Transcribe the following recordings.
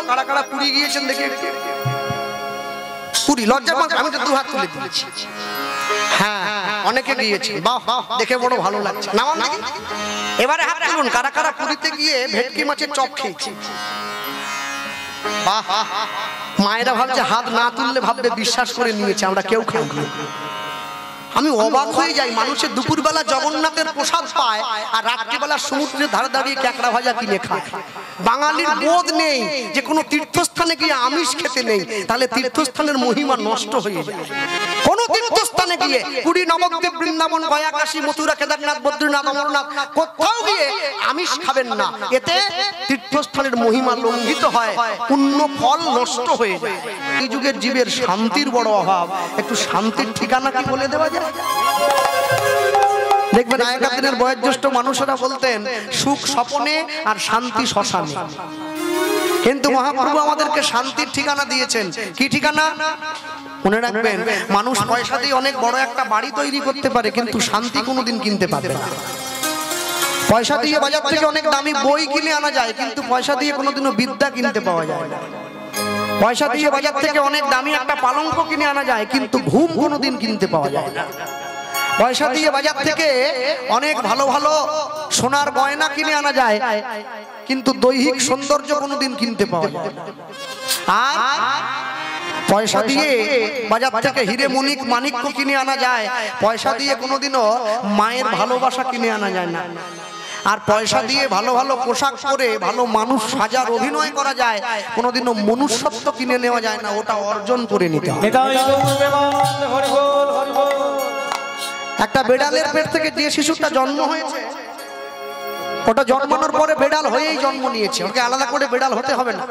কারা কারা পুরী গিয়েছেন দেখি একটু। পুরী লজ্জা পান, আমি তো 2 হাত তুলে দিয়েছি। হ্যাঁ অনেকে গিয়েছেন, বাহ দেখে বড় ভালো লাগছে। নাম দেখি এবারে হাত তুলুন কারা কারা পুরীতে গিয়ে ভেটকি মাছের চপ খেয়েছে। বাহ, মায়েরা ভাবছে হাত না তুললে ভাববে বিশ্বাস করে নিয়েছে, আমরা কেউ খাইনি। আমি অবাক হয়ে যাই, মানুষের দুপুরবেলা জগন্নাথের প্রসাদ পায় আর রাত্রিবেলা সমুদ্রের ধারে দাঁড়িয়ে ক্যাকড়া ভাজা কিনে খায়। বাঙালির বোধ নেই যে কোনো তীর্থস্থানে গিয়ে আমিষ খেতে নেই, তাহলে তীর্থস্থানের মহিমা নষ্ট হয়ে যায়। কোন তীর্থস্থানে গিয়ে পুরী, নবদ্বীপ, বৃন্দাবন, গয়া, কাশী, মথুরা, কেদারনাথ, বদ্রীনাথ, অমরনাথ কোথাও গিয়ে আমিষ খাবেন না, এতে তীর্থস্থানের মহিমা লঙ্ঘিত হয়, পুণ্য ফল নষ্ট হয়ে যায়। এই যুগের জীবের শান্তির বড় অভাব, একটু শান্তির ঠিকানা কি বলে দেওয়া যায়? দেখবেন আগেকার দিনের বয়োজ্যেষ্ঠ মানুষেরা বলতেন সুখ স্বপনে আর শান্তি শ্মশানে। কিন্তু মহাপ্রভু আমাদেরকে শান্তির ঠিকানা দিয়েছেন। কি ঠিকানা মনে রাখবেন? মানুষ পয়সা দিয়ে অনেক বড় একটা বাড়ি তৈরি করতে পারে, কিন্তু শান্তি কোনোদিন কিনতে পারবে না। পয়সা দিয়ে বাজার থেকে অনেক দামি বই কিনে আনা যায়, কিন্তু পয়সা দিয়ে কোনোদিনও বিদ্যা কিনতে পাওয়া যায় না। পয়সা দিয়ে বাজার থেকে অনেক দামি একটা পালঙ্ক কিনে আনা যায়, কিন্তু ঘুম কোনোদিন কিনতে পাওয়া যায় না। পয়সা দিয়ে বাজার থেকে অনেক ভালো ভালো সোনার গয়না কিনে আনা যায়, কিন্তু দৈহিক সৌন্দর্য কোনোদিন কিনতে পাওয়া যায় না। আর পয়সা দিয়ে বাজার থেকে হিরে মণিক মানিক্য কিনে আনা যায়, পয়সা দিয়ে কোনোদিনও মায়ের ভালোবাসা কিনে আনা যায় না। আর পয়সা দিয়ে ভালো ভালো পোশাক পরে ভালো মানুষ সাজার অভিনয় করা যায়, কোনোদিনও মনুষ্যত্ব কিনে নেওয়া যায় না, ওটা অর্জন করে নিতে হবে। একটা বেড়ালের পেট থেকে যে শিশুটা জন্ম হয়েছে, ওটা জন্মানোর পরে বেড়াল হয়েই জন্ম নিয়েছে, ওকে আলাদা করে বেড়াল হতে হবে না।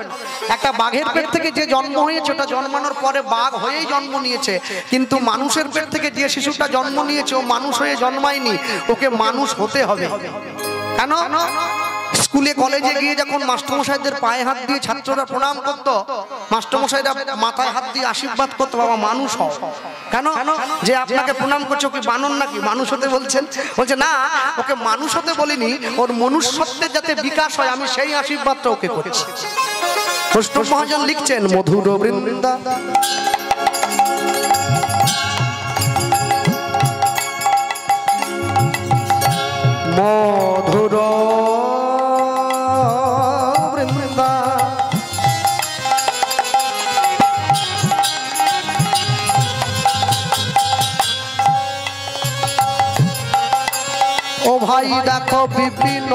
একটা বাঘের পেট থেকে যে জন্ম হয়েছে, ওটা জন্মানোর পরে বাঘ হয়েই জন্ম নিয়েছে। কিন্তু মানুষের পেট থেকে যে শিশুটা জন্ম নিয়েছে, ও মানুষ হয়ে জন্মায়নি, ওকে মানুষ হতে হবে। কেন? স্কুলে কলেজে গিয়ে যখন মাস্টারমশাইদের পায়ে হাত দিয়ে ছাত্ররা প্রণাম করত, মাস্টারমশাইরা মাথায় হাত দিয়ে আশীর্বাদ করতো, বাবা মানুষ হও। কেন? যে আপনাকে প্রণাম করছে ওকে বানর নাকি মানুষ হতে বলছেন? বলছে না, ওকে মানুষ হতে বলিনি, ওর মনুষ্যত্বের যাতে বিকাশ হয় আমি সেই আশীর্বাদটা ওকে করছি। বৈষ্ণব মহাজন লিখছেন মধুর বৃন্দা মধুর বৃন্দা ও ভাই দেখো বিপিন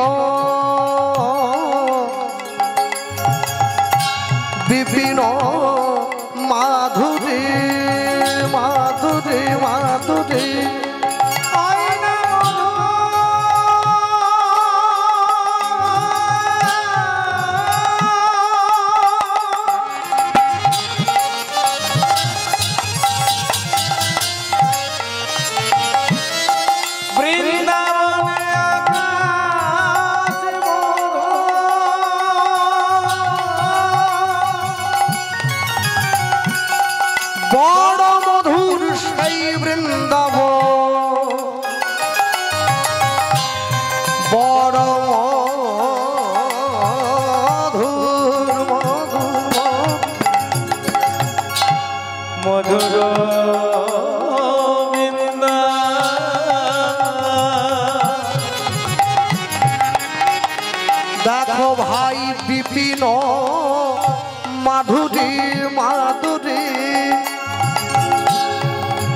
বিপিন মাধুরী মাধুরী মাধুরী দেখো ভাই বিপিন মাধুরী মাধুরী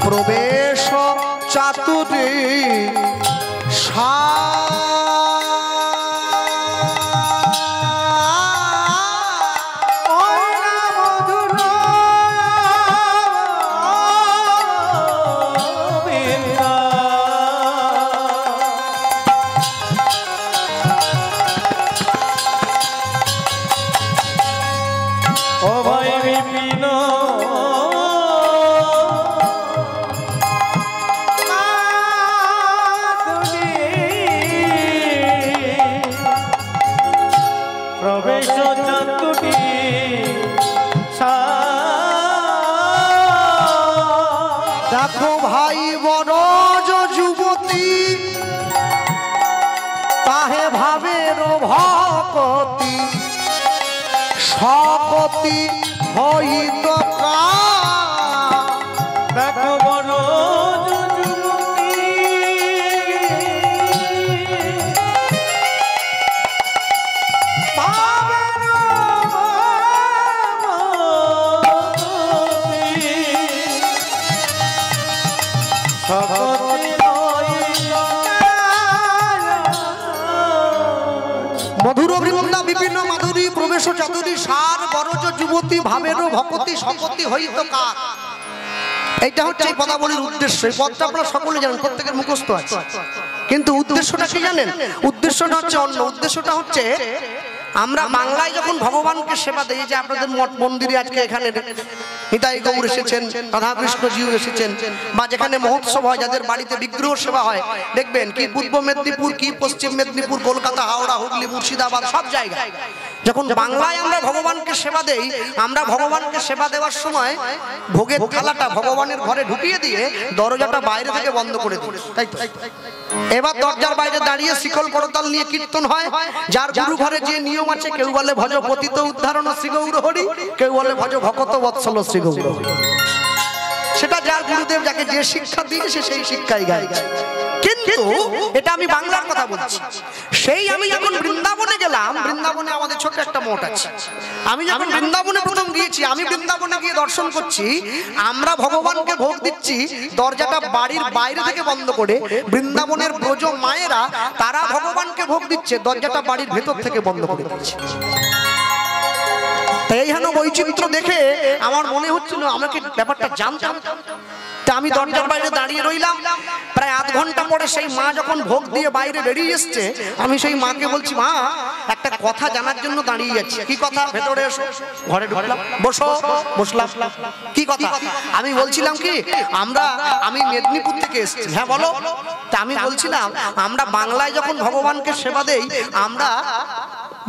প্রবেশ চাতুরী দেখো ভাই বরজ যুবতী তাহে ভাবের ভকতি সকতি হইত দেখো বড় মধুর বৃন্দা বিভিন্ন মাধুরী প্রবেশ চাতুরী সার বরজ যুবতী ভাবেরও ভকতি সকতি হইত কার। এইটা হচ্ছে এই পদাবলীর উদ্দেশ্য। এই পদটা আপনারা সকলে জানেন, প্রত্যেকের মুখস্থ আছে, কিন্তু উদ্দেশ্যটা কি জানেন? উদ্দেশ্যটা হচ্ছে অন্য। উদ্দেশ্যটা হচ্ছে আমরা বাংলায় যখন ভগবানকে সেবা দেই, যে আপনাদের মঠ মন্দিরে আজকে এখানে নিতাই গৌর এসেছেন, রাধাকৃষ্ণজিও এসেছেন, বা যেখানে মহোৎসব হয়, যাদের বাড়িতে বিগ্রহ সেবা হয়, দেখবেন কি পূর্ব মেদিনীপুর, কি পশ্চিম মেদিনীপুর, কলকাতা, হাওড়া, হুগলি, মুর্শিদাবাদ, সব জায়গায় যখন বাংলায় আমরা ভগবানকে সেবা দেই, আমরা ভগবানকে সেবা দেওয়ার সময় ভোগের থালাটা ভগবানের ঘরে ঢুকিয়ে দিয়ে দরজাটা বাইরে থেকে বন্ধ করে দিই, তাই তো? এবার দরজার বাইরে দাঁড়িয়ে শিকল করতাল নিয়ে কীর্তন হয়। যার গুরু ঘরে যে নিয়ম আছে, কেউ বলে ভজ পতিত উদ্ধারণ শ্রী গৌর হরি, কেউ বলে ভজ ভকত বৎসল শ্রী গৌর হরি। সেটা যার গুরুদেব যাকে যে শিক্ষা দিয়েছে সেই শিক্ষাই গায়। কিন্তু এটা আমি বাংলার কথা বলছি। সেই আমি যখন বৃন্দাবনে গেলাম, বৃন্দাবনে আমাদের ছোট একটা মঠ আছে, আমি যখন বৃন্দাবনে প্রথম গিয়েছি, আমি বৃন্দাবনে গিয়ে দর্শন করছি, আমরা ভগবানকে ভোগ দিচ্ছি, দরজাটা বাড়ির বাইরে থেকে বন্ধ করে। বৃন্দাবনের ব্রজ মায়েরা তারা ভগবানকে ভোগ দিচ্ছে, দরজাটা বাড়ির ভেতর থেকে বন্ধ করে দিচ্ছে। এই হেন বৈচিত্র্য দেখে আমার মনে হচ্ছিল আমাকে ব্যাপারটা জানতাম। তা আমি দরজার বাইরে দাঁড়িয়ে রইলাম। প্রায় আধ ঘন্টা পরে সেই মা যখন ভোগ দিয়ে বাইরে বেরিয়ে এসছে, আমি সেই মাকে বলছি, মা একটা কথা জানার জন্য দাঁড়িয়ে যাচ্ছি। কি কথা? ভেতরে এসো। ঘরে ঢুকলাম, বসো। বসলাম। কি কথা? আমি বলছিলাম কি, আমি মেদিনীপুর থেকে এসেছি। হ্যাঁ বলো। তা আমি বলছিলাম, আমরা বাংলায় যখন ভগবানকে সেবা দেই, আমরা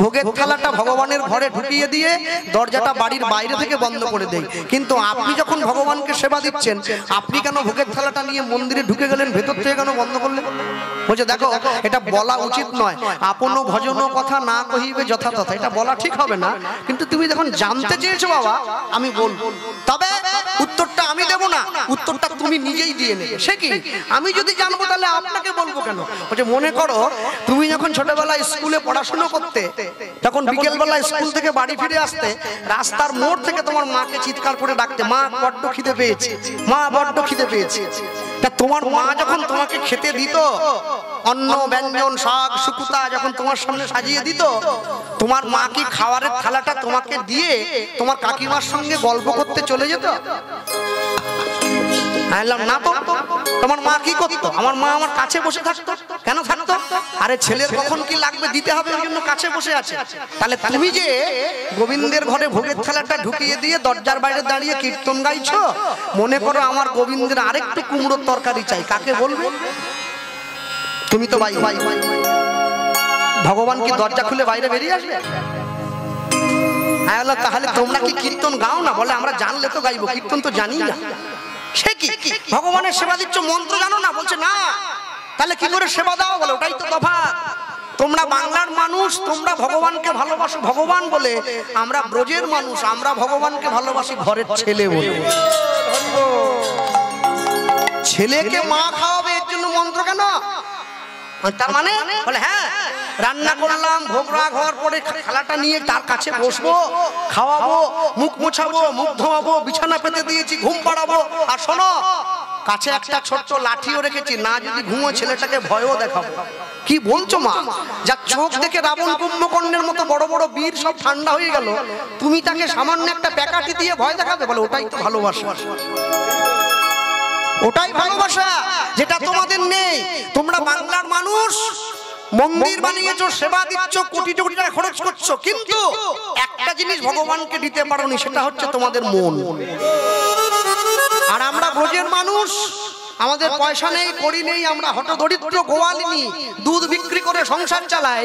ভোগের থালাটা ভগবানের ঘরে ঢুকিয়ে দিয়ে দরজাটা বাড়ির বাইরে থেকে বন্ধ করে দেই, কিন্তু আপনি যখন ভগবানকে সেবা দিচ্ছেন, আপনি কেন ভোগের থালাটা নিয়ে মন্দিরে ঢুকে গেলেন, ভেতর থেকে কেন বন্ধ করলেন? বলছে, দেখো এটা বলা উচিত নয়, আপন ভজন কথা না কহিবে যথাযথ, এটা বলা ঠিক হবে না, কিন্তু তুমি যখন জানতে চেয়েছো বাবা, আমি বলবো। তবে উত্তরটা আমি দেব না, উত্তরটা তুমি নিজেই দিয়ে নেবে। সে কি? আমি যদি জানবো তাহলে আপনাকে বলবো কেন? বলছে, মনে করো তুমি যখন ছোটবেলায় স্কুলে পড়াশোনা করতে, তখন বিকেলবেলা স্কুল থেকে বাড়ি ফিরে আসতে, রাস্তার মোড় থেকে তোমার মাকে চিৎকার করে ডাকতে, মা বড্ড খিদে পেয়েছে, মা বড্ড খিদে পেয়েছে। তা তোমার মা যখন তোমাকে খেতে দিত, অন্ন ব্যঞ্জন শাক শুকুতা যখন তোমার সামনে সাজিয়ে দিত, তোমার মা কি খাবারের থালাটা তোমাকে দিয়ে তোমার কাকিমার সঙ্গে গল্প করতে চলে যেত? না তো। তোমার মা কি করতো? আমার মা আমার কাছে বসে থাকতো। কেন থাকতো? আরে ছেলের কখন কি লাগবে দিতে হবে, ওই জন্য কাছে বসে আছে। তাহলে তুমি যে গোবিন্দের ঘরে ভোগের থালাটা ঢুকিয়ে দিয়ে দরজার বাইরে দাঁড়িয়ে কীর্তন গাইছো, মনে করো আমার গোবিন্দের আরেকটু কুমড়োর তরকারি চাই, কাকে বলবে? তুমি তো ভাই ভাই ভগবান কি দরজা খুলে বাইরে বেরিয়ে আসবে? তাহলে তোমরা কি কীর্তন গাও না? বলে, আমরা জানলে তো গাইবো, কীর্তন তো জানি না। সে কি? ভগবানের সেবা দিচ্ছ, মন্ত্র জানো না? বলছে না। তাহলে কি করে সেবা দাও? বলে, ওটাই তো তফাৎ। তোমরা বাংলার মানুষ, তোমরা ভগবানকে ভালোবাসো ভগবান বলে, আমরা ব্রজের মানুষ, আমরা ভগবানকে ভালোবাসি ঘরের ছেলে বলে। ছেলেকে মা খাওয়াবে, এর জন্য মন্ত্র কেন? তার মানে বলে, হ্যাঁ রান্না করলাম, ভোগ রাগ হওয়ার পরে থালাটা নিয়ে তার কাছে বসবো, খাওয়াবো, মুখ মোছাবো, মুখ ধোয়াবো, বিছানা পেতে দিয়েছি, ঘুম পাড়াবো। আর শোনো, কাছে একটা ছোট্ট লাঠিও রেখেছি, না যদি ঘুমো ছেলেটাকে ভয়ও দেখাবো। কি বলছো মা? যার চোখ দেখে রাবণ কুম্ভকর্ণের মতো বড় বড় বীর সব ঠান্ডা হয়ে গেল, তুমি তাকে সামান্য একটা প্যাকাটি দিয়ে ভয় দেখাবে? বলে, ওটাই তো ভালোবাসা, ওটাই ভালোবাসা, যেটা তোমাদের নেই। তোমরা বাংলার মানুষ, মন্দির বানিয়েছো, সেবা দিচ্ছ, কোটি কোটি টাকা খরচ করছো, কিন্তু একটা জিনিস ভগবানকে দিতে পারোনি, সেটা হচ্ছে তোমাদের মন। আর আমরা ব্রজের মানুষ, আমাদের পয়সা নেই, কড়ি নেই, আমরা হতদরিদ্র গোয়ালিনী, দুধ বিক্রি করে সংসার চালাই,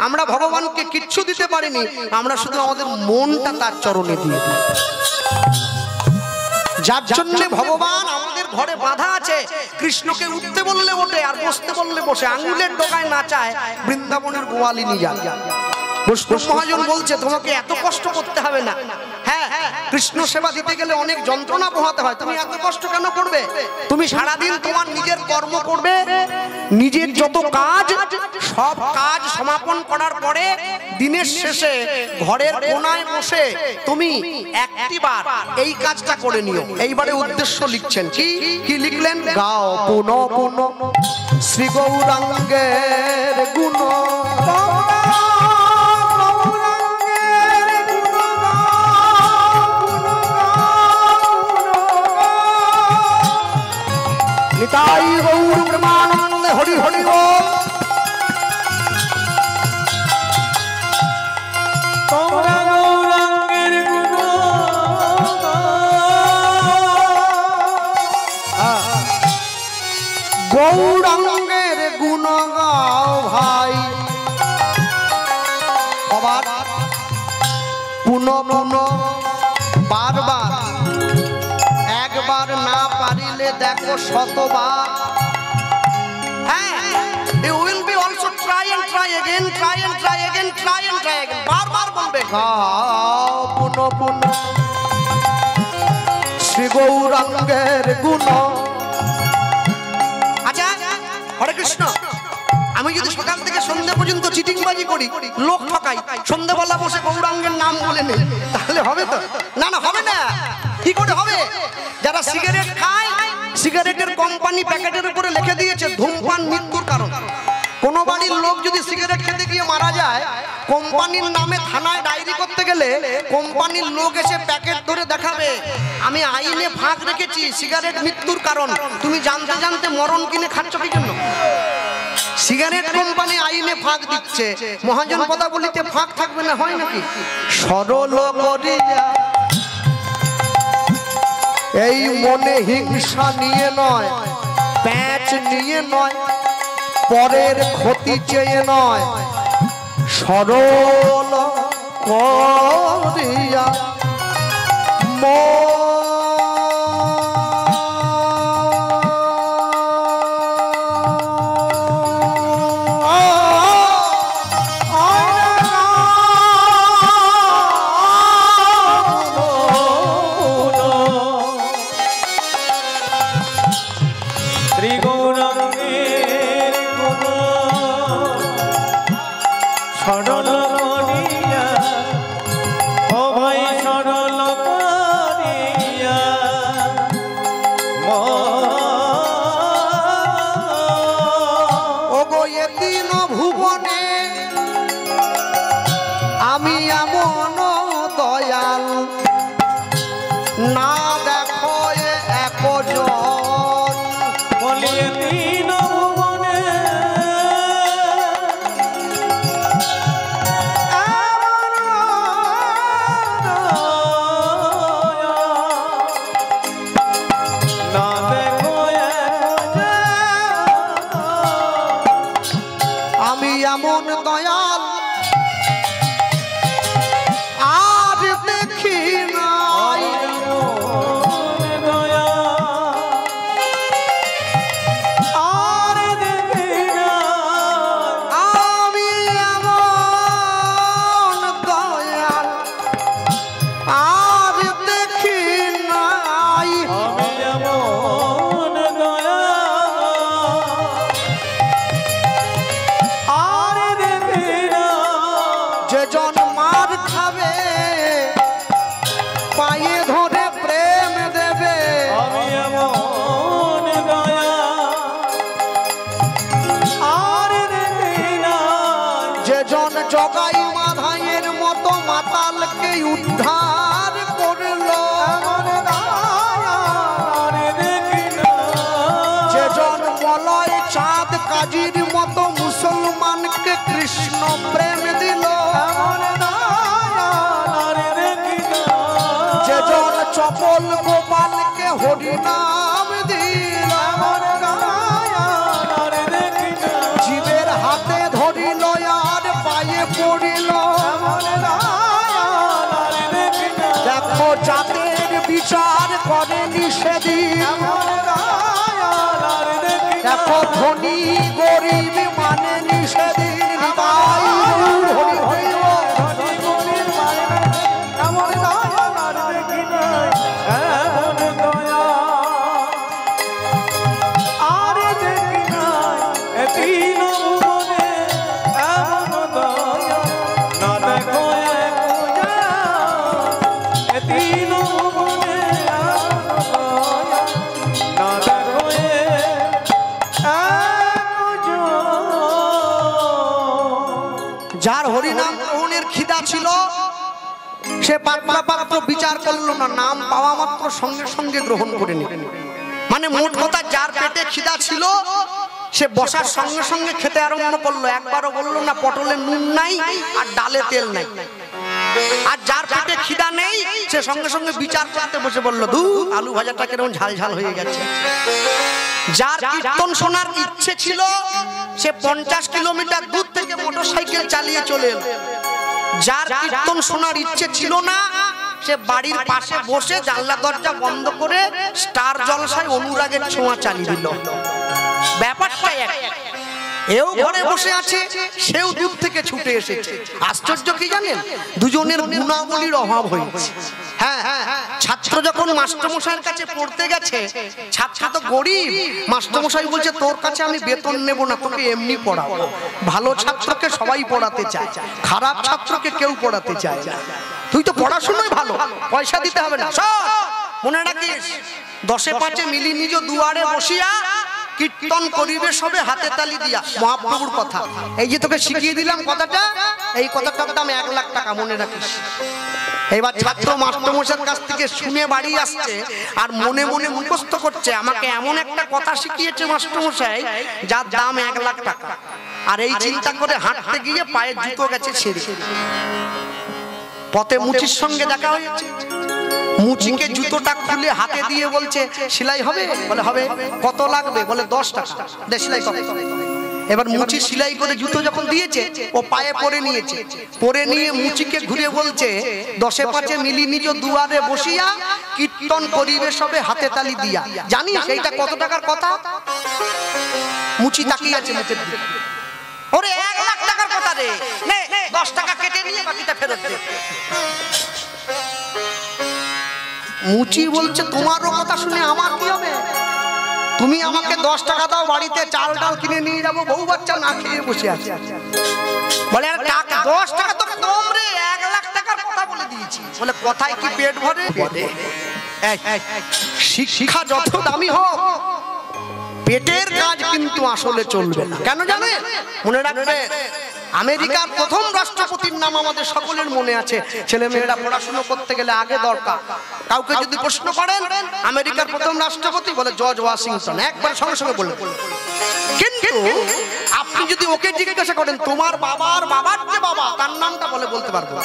আমরা ভগবানকে কিচ্ছু দিতে পারিনি, আমরা শুধু আমাদের মনটা তার চরণে দিয়ে দিই। যার জন্য ভগবান আমাদের ঘরে বাধা আছে। কৃষ্ণকে উঠতে বললে ওঠে, আর বসতে বললে বসে, আঙ্গুলের ডগায় নাচায় বৃন্দাবনের গোয়ালিনী। বৈষ্ণব মহাজন বলছে তোমাকে এত কষ্ট করতে হবে না। হ্যাঁ, কৃষ্ণ সেবা দিতে গেলে অনেক যন্ত্রণা পোহাতে হয়, তুমি এত কষ্ট কেন করবে? তুমি সারাদিন তোমার নিজের কর্ম করবে, নিজের যত কাজ সব কাজ সমাপন করার পরে দিনের শেষে ঘরের কোনায় বসে তুমি একটিবার এই কাজটা করে নিও। এইবারে উদ্দেশ্য লিখছেন, কি কি লিখলেন? গাও পুন পুন শ্রী গৌরাঙ্গের গুণ, নিতাই গৌর প্রেমানন্দে হরি হরি বল। তোমরা গৌরাঙ্গের গুণ গৌরাঙ্গের গুণ গাও ভাই, আবার পুন পুন বারবার, একবার না পারিলে দেখো শতবার। হ্যাঁ, you will be also try and try again, try and try again, try and try again, বারবার বলবে গাও পুন পুন শ্রী গৌরাঙ্গের গুণ। আচ্ছা, হরে কৃষ্ণ, আমি যদি সকাল থেকে সন্ধ্যা পর্যন্ত চিটিংবাজি করি, লোক ঠকাই, সন্ধ্যাবেলা বসে গৌরাঙ্গের নাম বলে নেই, তাহলে হবে তো? না না, হবে না। কি করে হবে? যারা সিগারেট খায়, সিগারেটের কোম্পানি প্যাকেটের উপরে লিখে দিয়েছে ধূমপান মৃত্যুর কারণ। কোন বাড়ির লোক যদি সিগারেট খেতে গিয়ে মারা যায়, কোম্পানির নামে থানায় ডায়েরি করতে গেলে কোম্পানির লোক এসে প্যাকেট ধরে দেখাবে, আমি আইনে ফাঁক রেখেছি, সিগারেট মৃত্যুর কারণ। তুমি জানতে জানতে মরণ কিনে খাচ্ছ কি জন্য? সিগারেট কোম্পানি আইনে ফাঁক দিচ্ছে, মহাজন পদাবলিতে ফাঁক থাকবে না, হয় নাকি? সরল করিয়া এই মনে হিংসা নিয়ে নয়, প্যাঁচ নিয়ে নয়, পরের ক্ষতি চেয়ে নয়, সরল করিয়া কৃষ্ণ প্রেম দিল, যেজন চপল গোপালকে হরিনাম দিল, জীবের হাতে ধরিল আর পায়ে পড়িল। দেখো জাতের বিচার করেনি সেদিন, দেখো ধনী গরিব মানেনি সেদিন। হরি হরি সে পাত্রা পাত্র বিচার করলো না, নাম পাওয়া মাত্র সঙ্গে সঙ্গে গ্রহণ করে নিল। মানে মোট কথা যার পেটে খিদা ছিল সে বসার সঙ্গে সঙ্গে খেতে আরম্ভ করলো। একবারও বললো না পটলে নুন নাই আর ডালে তেল নাই। আর যার পেটে খিদা নেই সে সঙ্গে সঙ্গে বিচার করতে বসে বললো দু আলু ভাজাটা কেমন ঝাল ঝাল হয়ে গেছে। যার কীর্তন শোনার ইচ্ছে ছিল সে 50 কিলোমিটার দূর থেকে মোটরসাইকেল চালিয়ে চলে এলো। যার কীর্তন শোনার ইচ্ছে ছিল না সে বাড়ির পাশে বসে জানলা দরজা বন্ধ করে স্টার জলসায় অনুরাগের ছোঁয়া চালিয়ে দিল। ব্যাপারটা এক, এও ঘরে বসে আছে সেও দূর থেকে ছুটে এসেছে। আশ্চর্য কি জানেন, দুজনের গুণাবলীর অভাব হয়েছে। হ্যাঁ, ছাত্র যখন মাস্টারমশাইয়ের কাছে পড়তে গেছে, ছাত্র তো গরিব, মাস্টারমশাই বলছে তোর কাছে আমি বেতন নেব না, তোকে এমনি পড়াবো। ভালো ছাত্রকে সবাই পড়াতে চায়, খারাপ ছাত্রকে কেউ পড়াতে চায় না। তুই তো পড়াশোনায় ভালো, পয়সা দিতে হবে না। মনে রাখিস 10-5 মিলি নিজ দুয়ারে বসিয়া কীর্তন করিবে সবে হাতে তালি দিয়া, মহাপ্রভুর কথা। এই যে তোকে শিখিয়ে দিলাম কথাটা, এই কথাটার দাম 1 লাখ টাকা, মনে রাখিস। এবার ছাত্র মাস্টারমশাইয়ের কাছ থেকে শুনে বাড়ি আসছে আর মনে মনে মুখস্থ করছে আমাকে এমন একটা কথা শিখিয়েছে মাস্টারমশাই যার দাম 1 লাখ টাকা। আর এই চিন্তা করে হাঁটতে গিয়ে পায়ে জুতো গেছে ছেড়ে। পথে মুচির সঙ্গে দেখা হয়েছে, মুচিকে জুতোটা খুলে হাতে দিয়ে বলছে সেলাই হবে? বলে হবে। কত লাগবে? বলে 10 টাকা। দে সেলাই কর। এবার মুচি সেলাই করে জুতো যখন দিয়েছে ও পায়ে পরে নিয়েছে, পরে নিয়ে মুচিকে ঘুরে বলছে 10-5 মিলি নিজ দুয়ারে বসিয়া কীর্তন করিবে সবে হাতে তালি দিয়া। জানিস এইটা কত টাকার কথা? মুচি তাকিয়ে আছে মুচের দিকে। ওরে 1 লাখ টাকার কথা রে, নে 10 টাকা কেটে নিয়ে বাকিটা ফেরত দে। মুচি বলছে তোমারও কথা শুনে আমার কি হবে? তুমি আমাকে 10 টাকা দাও, বাড়িতে চাল ডাল কিনে নিয়ে যাবো, বউ বাচ্চা না খেয়ে বসে আছে। বলে 10 টাকা তো কম রে, 1 লাখ টাকার কথা বলে দিয়েছি। বলে কথায় কি পেট ভরে? শিক্ষা যত দামি হোক পেটের কাজ কিন্তু আসলে চলবে না। কেন জানে? মনে রাখবে আমেরিকার প্রথম রাষ্ট্রপতির নাম আমাদের সকলের মনে আছে। ছেলে মেয়েরা পড়াশোনা করতে গেলে আগে দরকার। কাউকে যদি প্রশ্ন করেন আমেরিকার প্রথম রাষ্ট্রপতি, বলে জর্জ ওয়াশিংটন, একবার সঙ্গে সঙ্গে বললেন। কিন্তু আপনি যদি ওকে জিজ্ঞাসা করেন তোমার বাবার বাবার যে বাবা তার নামটা বলতে পারবো না।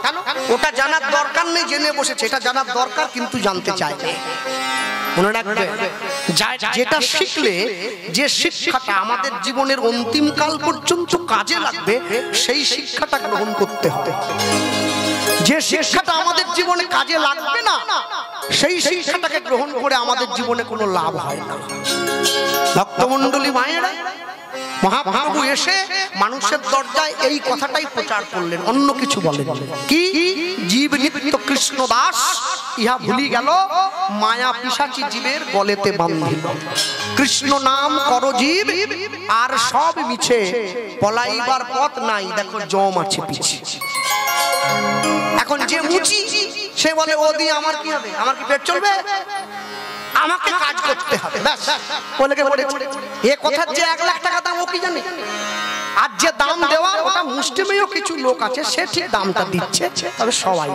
কেন? ওটা জানার দরকার নেই, জেনে বসেছে। এটা জানার দরকার কিন্তু জানতে চায় না। মনে রাখবে যেটা শিখলে যে শিক্ষাটা আমাদের জীবনের অন্তিম কাল পর্যন্ত কাজে লাগবে সেই শিক্ষাটা গ্রহণ করতে হবে। যে শিক্ষাটা আমাদের জীবনে কাজে লাগবে না সেই শিক্ষাটাকে গ্রহণ করে আমাদের জীবনে কোনো লাভ হয় না। ভক্তমণ্ডলী মায়েরা, মহাপ্রভু এসে মানুষের দরজায় এই কথাটাই প্রচার করলেন, অন্য কিছু বলেন কি? জীব নিত্য কৃষ্ণ দাস ইহা ভুলি গেল, মায়া পিশাচী জীবের গলেতে বান্ধিল। কৃষ্ণ নাম কর জীব আর সব মিছে, পলাইবার পথ নাই দেখো জম আছে পিছে। এখন যে মুচি সে বলে ও দিয়ে আমার কি হবে? আমার কি পেট চলবে? আমাকে কাজ করতে হবে। এ কথার যে 1 লাখ টাকা দাম ও কি জানে? আর যে দাম দেওয়া ওটা মুষ্টিমেয় কিছু লোক আছে, সে ঠিক দামটা দিচ্ছে, তবে সবাই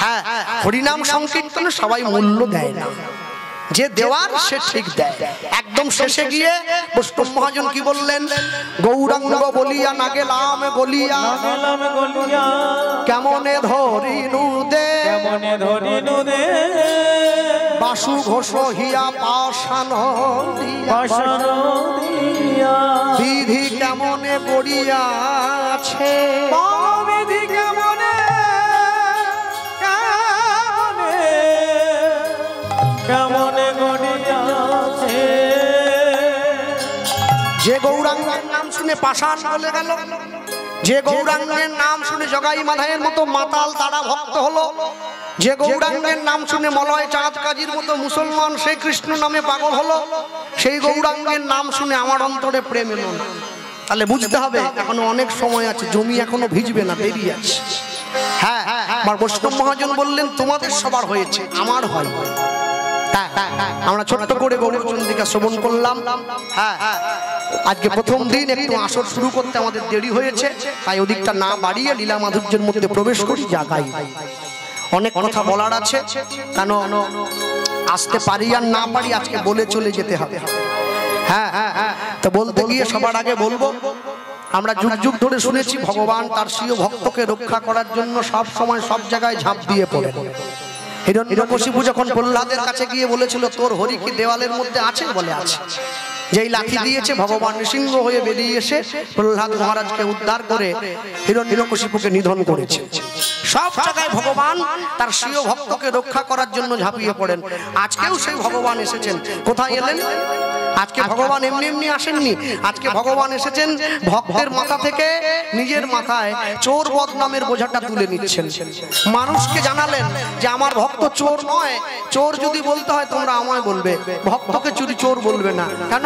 হ্যাঁ হরিনাম সংকীর্তনে সবাই মূল্য দেয় না। যে দেওয়ার সে ঠিক দেয়। একদম শেষে গিয়ে বৈষ্ণব মহাজন কি বললেন? গৌরাঙ্গ বলিয়া না গেলাম গলিয়া, কেমনে ধরিনু দে, বাসু ঘোষ হিয়া পাশান বিধি কেমনে পড়িয়াছে, বিধি কেমনে কেমনে গড়িয়াছে। যে গৌরাঙ্গের নাম শুনে পাষাণ বলে গেল, যে গৌরাঙ্গের নাম শুনে জগাই মাধাইয়ের মতো মাতাল তারা ভক্ত হলো, যে গৌরাঙ্গের নাম শুনে মলয় চাঁদ কাজীর মতো মুসলমান সেই কৃষ্ণ নামে পাগল হলো, সেই গৌরাঙ্গের নাম শুনে আমার অন্তরে প্রেম এলো না। তাহলে বুঝতে হবে এখনো অনেক সময় আছে, জমি এখনো ভিজবে না, দেরি আছে। হ্যাঁ, বৈষ্ণব মহাজন বললেন তোমাদের সবার হয়েছে, আমার হয়। আমরা ছোট্ট করে গৌরচন্দ্রিকা শ্রবণ করলাম। হ্যাঁ, আজকে প্রথম দিন একটু আসর শুরু করতে আমাদের দেরি হয়েছে, তাই ওদিকটা না বাড়িয়ে লীলা মাধুর্যের মধ্যে প্রবেশ করি, জাগাই। অনেক কথা বলার আছে, কেন আসতে পারি আর না পারি আজকে বলে চলে যেতে হবে। হ্যাঁ, তো বলতে গিয়ে সবার আগে বলবো, আমরা যুগ যুগ ধরে শুনেছি ভগবান তার স্বীয় ভক্তকে রক্ষা করার জন্য সব সময় সব জায়গায় ঝাঁপ দিয়ে পড়ে। হিরণ্যকশিপু যখন প্রহ্লাদের কাছে গিয়ে বলেছিল তোর হরি কি দেওয়ালের মধ্যে আছে, বলে আছে। যেই লাঠি দিয়েছে ভগবান নৃসিংহ হয়ে বেরিয়ে এসে প্রহ্লাদ মহারাজকে উদ্ধার করে হিরণ্যকশিপুকে নিধন করেছে। সব জায়গায় ভগবান তার স্বীয় ভক্তকে রক্ষা করার জন্য ঝাঁপিয়ে পড়েন। আজকেও সেই ভগবান এসেছেন। কোথায় এলেন? আজকে ভগবান এমনি এমনি আসেননি, আজকে ভগবান এসেছেন ভক্তের মাথা থেকে নিজের মাথায় চোর বদনামের বোঝাটা তুলে নিচ্ছেন। মানুষকে জানালেন যে আমার ভক্ত চোর নয়, চোর যদি বলতে হয় তোমরা আমায় বলবে, ভক্তকে চুরি চোর বলবে না। কেন?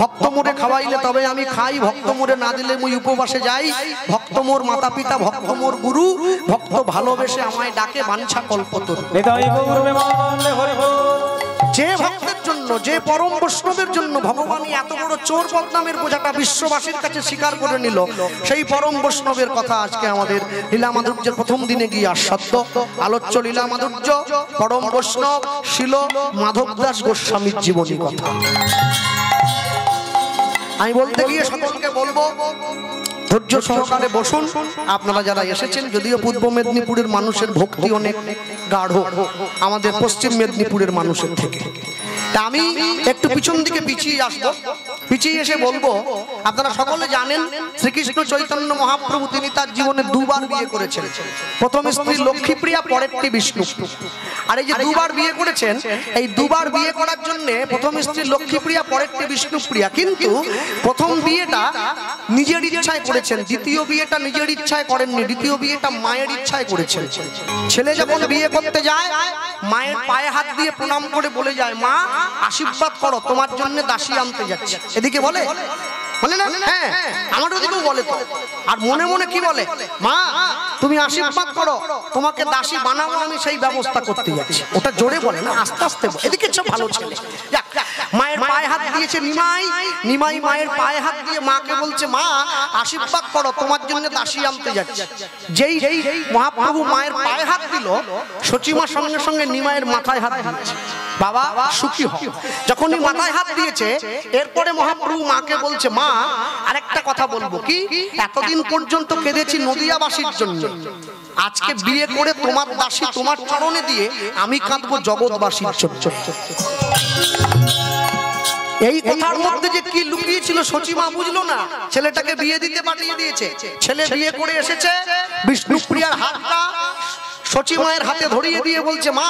ভক্ত মোরে খাওয়াইলে তবে আমি খাই, ভক্ত মোরে না দিলে মুই উপবাসে যাই, ভক্ত মোর মাতা পিতা, ভক্ত মোর গুরু, ভক্ত ভালোবেসে আমায় ডাকে বাঞ্ছা কল্পতরু। যে ভক্তের জন্য, যে পরম বৈষ্ণবের জন্য ভগবান এত বড় চোর বদনামের বোঝাটা বিশ্ববাসীর কাছে স্বীকার করে নিল, সেই পরম বৈষ্ণবের কথা আজকে আমাদের লীলা মাধুর্যের প্রথম দিনে গিয়ে আস্বাদ্য আলোচ্য লীলা মাধুর্য পরম বৈষ্ণব শিল মাধব দাস গোস্বামীর জীবনী কথা। আমি বলতে গিয়ে সকলকে বলবো ধৈর্য সহকারে বসুন। আপনারা যারা এসেছেন, যদিও পূর্ব মেদিনীপুরের মানুষের ভক্তি অনেক গাঢ় আমাদের পশ্চিম মেদিনীপুরের মানুষের থেকে, তা আমি একটু পিছন দিকে পিছিয়ে আসবো। পিছিয়ে এসে বলবো, আপনারা সকলে জানেন শ্রীকৃষ্ণ চৈতন্য মহাপ্রভু তিনি তার জীবনে দুবার বিয়ে করেছেন। প্রথম স্ত্রী লক্ষ্মীপ্রিয়া, পরেরটি বিষ্ণু। আর এই যে দুবার বিয়ে করেছেন, এই দুবার বিয়ে করার জন্য প্রথম স্ত্রী লক্ষ্মীপ্রিয়া, পরেরটি বিষ্ণুপ্রিয়া। কিন্তু প্রথম বিয়েটা নিজের ইচ্ছায় করেছেন, দ্বিতীয় বিয়েটা নিজের ইচ্ছায় করেননি, দ্বিতীয় বিয়েটা মায়ের ইচ্ছায় করেছেন। ছেলে যখন বিয়ে করতে যায় মায়ের পায়ে হাত দিয়ে প্রণাম করে বলে যায়, মা আশীর্বাদ করো, তোমার জন্য দাসী আনতে যাচ্ছে। এদিকে বলে বলে না? হ্যাঁ, আমার ওদিকেও বলে তো। আর মনে মনে কি বলে, মা তুমি আশীর্বাদ করো, তোমাকে দাসী বানাবো, আমি সেই ব্যবস্থা করতে যাচ্ছি। ওটা জোরে বলে না, আস্তে আস্তে। এদিকে সব ভালো ছেলে মায়ের পায়ে হাত দিয়েছে নিমাই, নিমাই মায়ের পায়ে হাত দিয়ে মাকে বলছে, মা আশীর্বাদ করো, তোমার জন্য দাসী আনতে যাচ্ছে। যেই মহাপ্রভু মায়ের পায়ে হাত দিল, সচিমা সঙ্গে সঙ্গে নিমাইয়ের মাথায় হাত দিয়েছে, বাবা সুখী হও। যখনই মাথায় হাত দিয়েছে, এরপরে মহাপ্রভু মাকে বলছে, মা আরেকটা কথা বলবো, কি এতদিন পর্যন্ত কেঁদেছি নদিয়াবাসীর জন্য, আজকে বিয়ে করে তোমার দাসী তোমার চরণে দিয়ে আমি কাঁদবো জগৎবাসীর জন্য। এই কথার মধ্যে যে কি লুকিয়েছিল সচিমা বুঝলো না, ছেলেটাকে বিয়ে দিতে পাঠিয়ে দিয়েছে। ছেলে বিয়ে করে এসেছে, বিষ্ণুপ্রিয়ার হাতটা সচিমায়ের হাতে ধরিয়ে দিয়ে বলছে, মা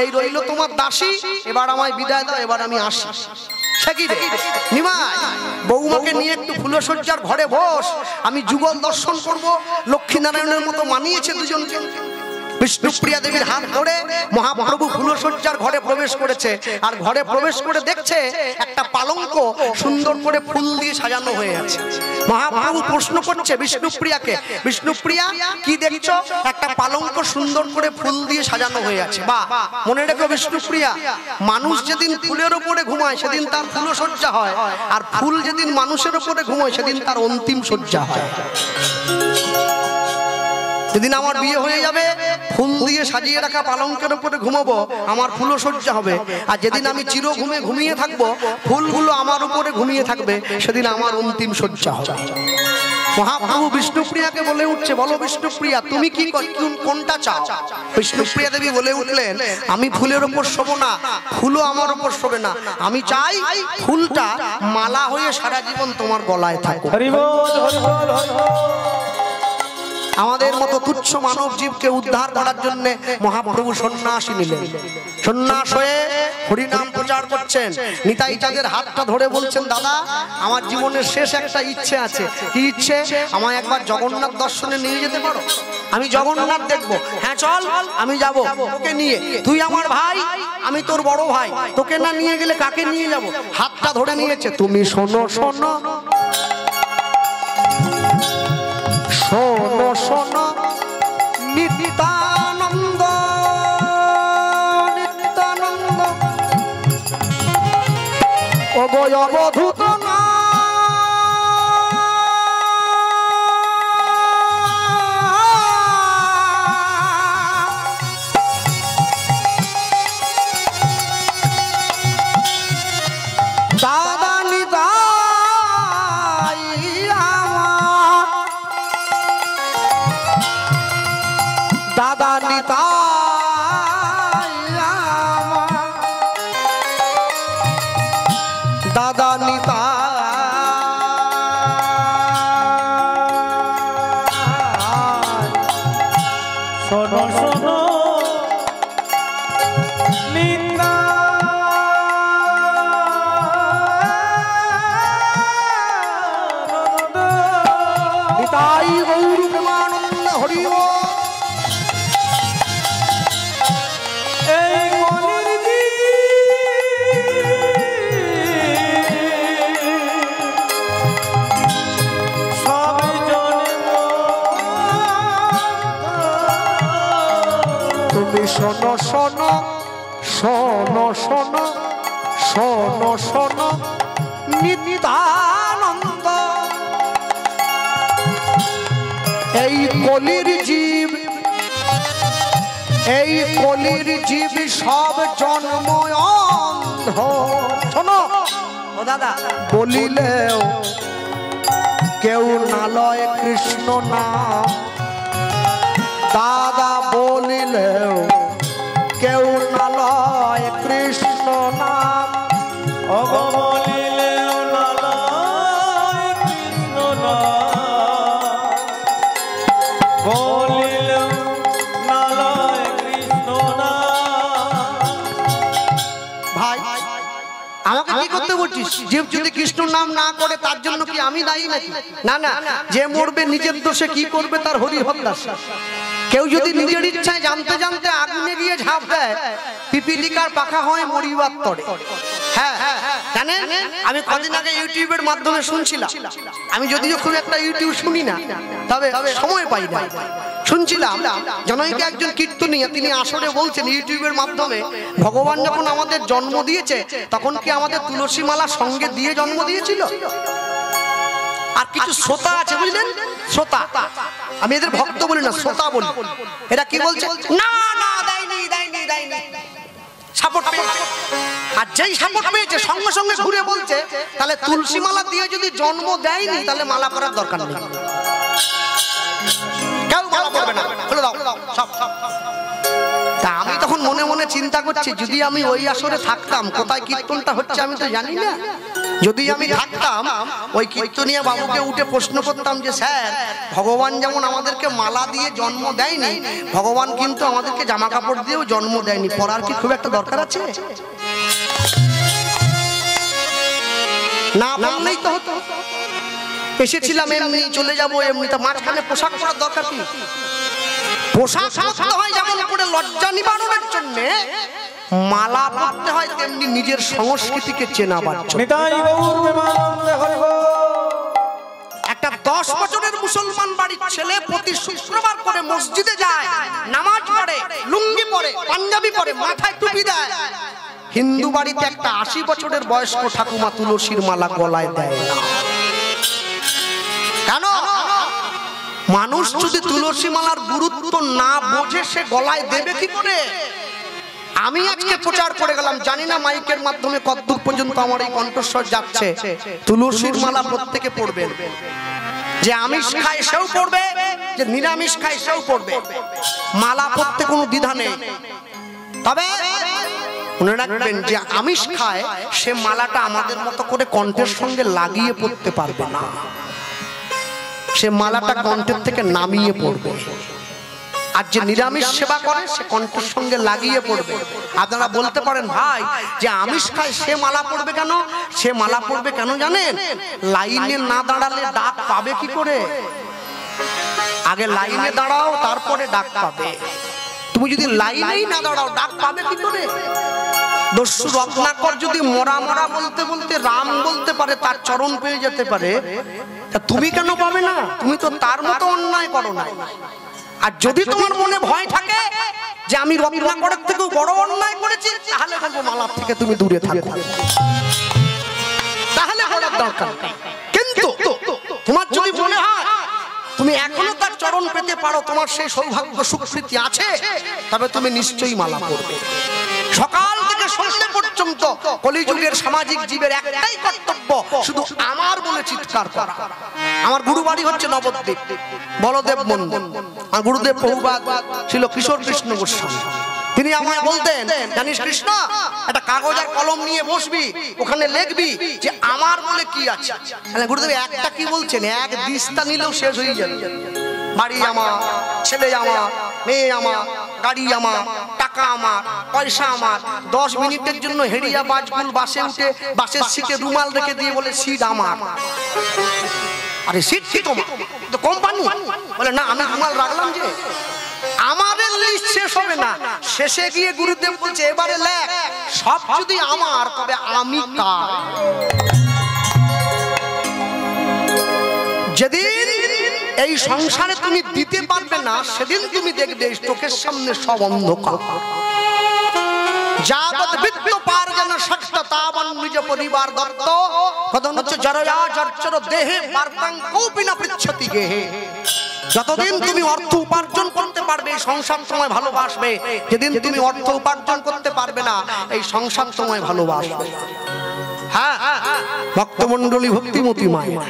এই রইল তোমার দাসী, এবার আমায় বিদায় দাও, এবার আমি আসি। নিমাই বৌমাকে নিয়ে একটু ফুলসজ্জার ঘরে বস, আমি যুগল দর্শন করব। লক্ষ্মীনারায়ণের মতো মানিয়েছে দুজনকে। বিষ্ণুপ্রিয়া দেবীর হাত ধরে মহাপ্রভু ফুলসজ্জার ঘরে প্রবেশ করেছে। আর ঘরে প্রবেশ করে দেখছে একটা পালঙ্ক সুন্দর করে ফুল দিয়ে সাজানো হয়ে আছে। মহাপ্রভু প্রশ্ন করছে বিষ্ণুপ্রিয়াকে, বিষ্ণুপ্রিয়া কি দেখছো? একটা পালঙ্ক সুন্দর করে ফুল দিয়ে সাজানো হয়ে আছে। বা মনে রেখো বিষ্ণুপ্রিয়া, মানুষ যেদিন ফুলের উপরে ঘুমায় সেদিন তার ফুলসজ্জা হয়, আর ফুল যেদিন মানুষের উপরে ঘুমায় সেদিন তার অন্তিম সজ্জা হয়। যেদিন আমার বিয়ে হয়ে যাবে, ফুল দিয়ে সাজিয়ে রাখা পালঙ্কের উপরে ঘুমাবো, আমার ফুলসজ্জা হবে। আর যেদিন আমি চির ঘুমে ঘুমিয়ে থাকবো, ফুলগুলো আমার উপরে ঘুমিয়ে থাকবে, সেদিন আমার অন্তিম সজ্জা হবে। মহাপ্রভু বিষ্ণুপ্রিয়াকে বলে উঠছে, বলো বিষ্ণুপ্রিয়া তুমি কি কোনটা চাও? বিষ্ণুপ্রিয়া দেবী বলে উঠলেন, আমি ফুলের উপর শোবো না, ফুলও আমার উপর শোবে না, আমি চাই ফুলটা মালা হয়ে সারা জীবন তোমার গলায় থাকুক। আমাদের মতো তুচ্ছ মানব জীবকে উদ্ধার করার জন্য মহাপ্রভু সন্ন্যাসী নিলেন। সন্ন্যাস হয়ে হরিনাম প্রচার করছেন। নিতাই চাঁদের হাতটা ধরে বলছেন, দাদা আমার জীবনের শেষ একটা ইচ্ছে আছে। কি ইচ্ছে? আমায় একবার জগন্নাথ দর্শনে নিয়ে যেতে পারো? আমি জগন্নাথ দেখবো। হ্যাঁ চল, আমি যাব তোকে নিয়ে। তুই আমার ভাই, আমি তোর বড় ভাই, তোকে না নিয়ে গেলে কাকে নিয়ে যাব? হাতটা ধরে নিয়েছে। তুমি শোনো শোনো শোনো শোনো নিত্যানন্দ নিত্যানন্দ ও গো অবধূত নাথ দাদা নিতাই আমার, দাদা নিতাই। শোনো শোনো নিতাই গৌর প্রেমানন্দ হরি বল। এই মনের সবাই জন্ম তুমি শোনো শোনো শোনো শোনো শোনো শোনো নিত্যানন্দ, এই কলির জীব, এই কলির জীব সব জন্ম অন্ধ। শোনো ও দাদা, বলিলেও কেউ না লয় কৃষ্ণ নাম, দাদা বলিলেও কেউ না লয় কৃষ্ণ নাম। বলিলেও না লয় কৃষ্ণ নাম, বলিলেও না লয় কৃষ্ণ নাম। ভাই আমাকে কি করতে বলছিস? জীব যদি কৃষ্ণ নাম না করে তার জন্য কি আমি দায়ী নাকি? না না, যে মরবে নিজের দোষে কি করবে তার হরিহর দাস। কেউ যদি নিজের ইচ্ছায় জানতে জানতে আগুনে গিয়ে ঝাঁপ দেয়, পিপিলিকার পাখা হয় মরিবার তরে। হ্যাঁ জানেন, আমি কদিন আগে ইউটিউবের মাধ্যমে শুনছিলাম, আমি যদিও খুব একটা ইউটিউব শুনি না, তবে সময় পাই না, শুনছিলাম জনৈকে একজন কীর্তনীয়া, তিনি আসরে বলছেন ইউটিউবের মাধ্যমে, ভগবান যখন আমাদের জন্ম দিয়েছে তখন কি আমাদের তুলসী মালা সঙ্গে দিয়ে জন্ম দিয়েছিল? আর কিছু শ্রোতা আছে বুঝলেন, শ্রোতা, আমি এদের ভক্ত বলি না, শ্রোতা বলি, এরা কি বলছে? না না দেয়নি দেয়নি দেয়নি, সাপোর্ট পেয়েছে। আর যেই সাপোর্ট পেয়েছে সঙ্গে সঙ্গে ঘুরে বলছে তাহলে তুলসী মালা দিয়ে যদি জন্ম দেয়নি তাহলে মালা করার দরকার নেই, কেউ মালা করবে না, খুলে দাও সব। তা আমি তখন মনে মনে চিন্তা করছি, যদি আমি ওই আসরে থাকতাম, কোথায় কীর্তনটা হচ্ছে আমি তো জানি না, যদি আমি থাকতাম ওই কীর্তনীয়া বাবুকে উঠে প্রশ্ন করতাম যে স্যার, ভগবান যেমন আমাদেরকে মালা দিয়ে জন্ম দেয়নি, ভগবান কিন্তু আমাদেরকে জামা কাপড় দিয়েও জন্ম দেয়নি, পরার কি খুব একটা দরকার আছে? না বললেই তো হতো, এসেছিলাম এমনি চলে যাবো এমনি, তা মাঝখানে পোশাক পরার দরকার কি? পোশাক পরতে হয় যেমন করে লজ্জা নিবারণের জন্য, মালা পরতে হয় তেমনি নিজের সংস্কৃতিকে চেনাবার জন্য। একটা 10 বছরের মুসলমান বাড়ির ছেলে প্রতি শুক্রবার করে মসজিদে যায়, নামাজ পড়ে, লুঙ্গি পরে, পাঞ্জাবি পরে, মাথায় টুপি দেয়। হিন্দু বাড়িতে একটা 80 বছরের বয়স্ক ঠাকুমা তুলসীর মালা গলায় দেয় না। কেন? মানুষ যদি তুলসী মালার গুরুত্ব না বোঝে সে গলায় দেবে কি করে? আমি আজকে প্রচার করে গেলাম, জানি না মাইকের মাধ্যমে কতদূর পর্যন্ত আমার এই কণ্ঠস্বর যাচ্ছে, তুলসীর মালা প্রত্যেকে পড়বেন, যে আমিষ খায় সেও পড়বে, যে নিরামিষ খায় সেও পড়বে, মালা পড়তে কোনো দ্বিধা নেই। তবে মনে রাখবেন, যে আমিষ খায় সে মালাটা আমাদের মতো করে কণ্ঠের সঙ্গে লাগিয়ে পড়তে পারবে না, সে মালাটা কণ্ঠের থেকে নামিয়ে পড়বে। আর যে নিরামিষ সেবা করে সে কণ্ঠের সঙ্গে লাগিয়ে পড়বে। আপনারা বলতে পারেন ভাই, যে আমিষ খায় সে মালা পড়বে কেন? সে মালা পড়বে কেন জানেন? লাইনে না দাঁড়ালে ডাক পাবে কি করে? আগে লাইনে দাঁড়াও, তারপরে ডাক পাবে। তুমি যদি লাইনেই না দাঁড়াও ডাক পাবে কি করে? দস্যু রত্নাকর যদি মরা মরা বলতে বলতে রাম বলতে পারে, তার চরণ পেয়ে যেতে পারে, তা তুমি কেন পাবে না? তুমি তো তার মতো অন্যায় করো না। আর যদি তোমার মনে ভয় থাকে যে আমি রত্নাকরের থেকেও বড় অন্যায় করেছি, তাহলে বলবো মালার থেকে তুমি দূরে থাকো, তাহলে করার দরকার। কিন্তু তোমার যদি মনে হয় তুমি এখনো তার চরণ পেতে পারো, তোমার সেই সৌভাগ্য সুকৃতি আছে, তবে তুমি নিশ্চয়ই মালা পরবে। সকাল থেকে সন্ধ্যে পর্যন্ত পর্যন্ত কলিযুগের সামাজিক জীবের একটাই কর্তব্য, শুধু আমার বলে চিৎকার করা। আমার গুরু বাড়ি হচ্ছে নবদ্বীপ, বলদেব মন্দির। আর গুরুদেব প্রভুপাদ ছিল কিশোর কৃষ্ণ গোস্বামী। তিনি আমায় বলতেন, জানিস কৃষ্ণ, একটা কাগজ আর কলম নিয়ে বসবি, ওখানে লিখবি যে আমার বলে কি আছে। গুরুদেব একটা কি বলছেন, এক দিস্তা নিলেও শেষ হয়ে যাবে। বাড়ি আমার, ছেলে আমার, মেয়ে আমার, গাড়ি আমার, টাকা আমার, পয়সা আমার। 10 মিনিটের জন্য হেরিয়া বাজকুল বাসে উঠে বাসের সিটে রুমাল রেখে দিয়ে বলে সিট আমার। আরে সিট কি তোমার? তো কোম্পানি বলে না, আমি রুমাল রাখলাম যে। আমাদের লিস্ট শেষ হবে না, শেষে গিয়ে গুরুদেব বলছে এবারে লেখ, সব যদি আমার তবে আমি কার। যেদিন এই সংসারে তুমি দিতে পারবে না, সেদিন তুমি দেখবে চোখের সামনে সব অন্ধকার। যাবৎ বিত্ত পার্জন শক্ত তাবন নিজ পরিবার দত্ত কদন হচ্ছে জরয়া জর্চর দেহে বার্তাং কৌপিনা পৃচ্ছতি গেহে। যতদিন তুমি অর্থ উপার্জন করতে পারবে, সংসার সময় ভালোবাসবে। যেদিন তুমি অর্থ উপার্জন করতে পারবে না, এই সংসার সময় ভালোবাসবে। হ্যাঁ, ভক্তমণ্ডলী ভক্তিমতী মায়ের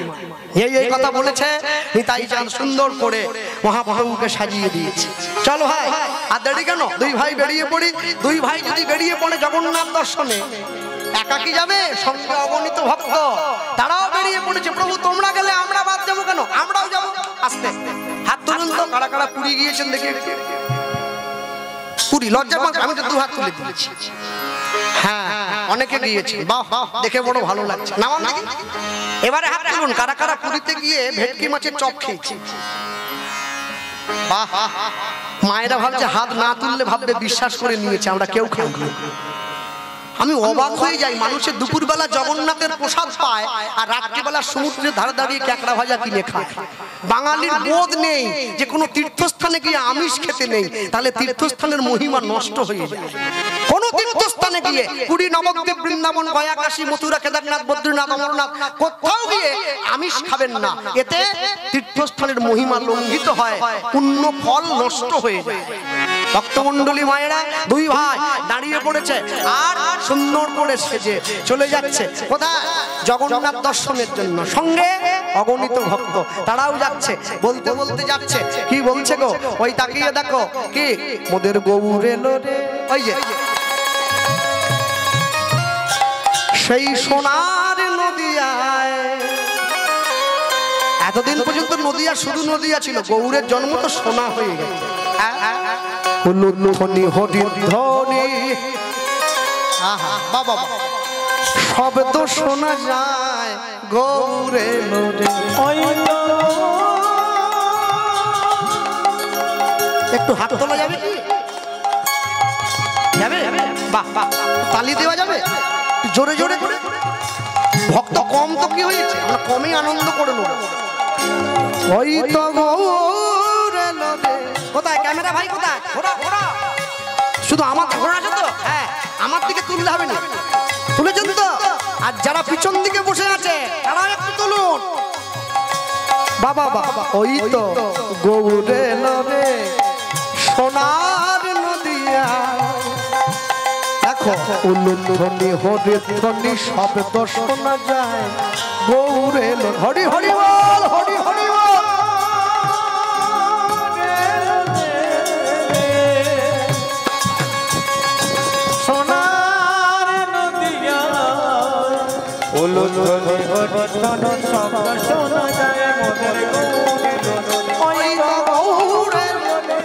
এই কথা বলেছে নিতাই চাঁদ সুন্দর করে মহাপ্রভুকে সাজিয়ে দিয়েছে। চলো ভাই, আর দেরি কেন, দুই ভাই বেরিয়ে পড়ি। দুই ভাই যদি বেরিয়ে পড়ে জগন্নাথ দর্শনে, একাকি যাবে? সঙ্গে অগণিত ভক্ত, তারাও বেরিয়ে পড়েছে। প্রভু তোমরা গেলে আমরা বাদ যাবো কেন? আমরাও যাবো। আস্তে হাত তুলুন তো, কারা কারা পুরী গিয়েছেন দেখি। পুরী লজ্জা পান, আমি তো 2 হাত তুলে দিয়েছি। হ্যাঁ, অনেকে গিয়েছে, বাহ দেখে বড় ভালো লাগছে। নামান দেখি, এবারে হাত তুলুন কারা কারা পুরীতে গিয়ে ভেটকি মাছের চপ খেয়েছে। বাহ, মায়েরা ভাবছে হাত না তুললে ভাববে বিশ্বাস করে নিয়েছে, আমরা কেউ খাই। আমি অবাক হয়ে যাই, মানুষের দুপুরবেলা জগন্নাথের প্রসাদ পায় আর রাত্রিবেলা সমুদ্রের ধারে দাঁড়িয়ে ক্যাকড়া ভাজা কিনে খায়। বাঙালির বোধ নেই যে কোনো তীর্থস্থানে গিয়ে আমিষ খেতে নেই, তাহলে তীর্থস্থানের মহিমা নষ্ট হয়ে যায়। কোন তীর্থস্থানে গিয়ে পুরী, নবদ্বীপ, বৃন্দাবন, গয়া, কাশী, মথুরা, কেদারনাথ, বদ্রীনাথ, অমরনাথ কোথাও গিয়ে আমিষ খাবেন না। এতে তীর্থস্থানের মহিমা লঙ্ঘিত হয়, পুণ্য ফল নষ্ট হয়ে যায়। ভক্তমণ্ডলী মায়েরা, দুই ভাই দাঁড়িয়ে পড়েছে আর সুন্দর করে সেজে চলে যাচ্ছে কোথায়? জগন্নাথ দর্শনের জন্য। সঙ্গে অগণিত ভক্ত, তারাও যাচ্ছে। বলতে বলতে যাচ্ছে, কি বলছে গো? ওই তাকিয়ে দেখো, কি মোদের গৌর এলো রে। ওই যে সেই সোনার নদিয়ায়, এতদিন পর্যন্ত নদিয়া শুধু নদিয়া ছিল, গৌরের জন্ম তো সোনা হয়ে গেছে। বাবা শব্দ শোনা যায় গৌরে লোরে। একটু হাত তোলা যাবে কি? যাবে? বাহ বাহ, তালি দেওয়া যাবে জোরে জোরে করে। ভক্ত কম তো কি হয়েছে, আমরা কমই আনন্দ করে নেব। ওই তো গৌরে লোরে। কোথায় ক্যামেরা ভাই, কোথায়? ঘোরা ঘোরা, শুধু আমার ঘোরা আছে তো? হ্যাঁ, আমার দিকে তুললে হবে না। তুলেছেন তো? আর যারা পিছন দিকে বসে আছে তারাও একটু তুলুন। বাবা বাবা, ওই তো গৌরে লোরে সোনার নদিয়া। দেখো উলুধ্বনি হরিধ্বনি শব্দ শোনা যায় গৌরে লোরে। হরি হরি বল, হরি হরি বল। উলুধ্বনি হরিধ্বনি শব্দ শোনা যায় মোদের গৌরে লোরে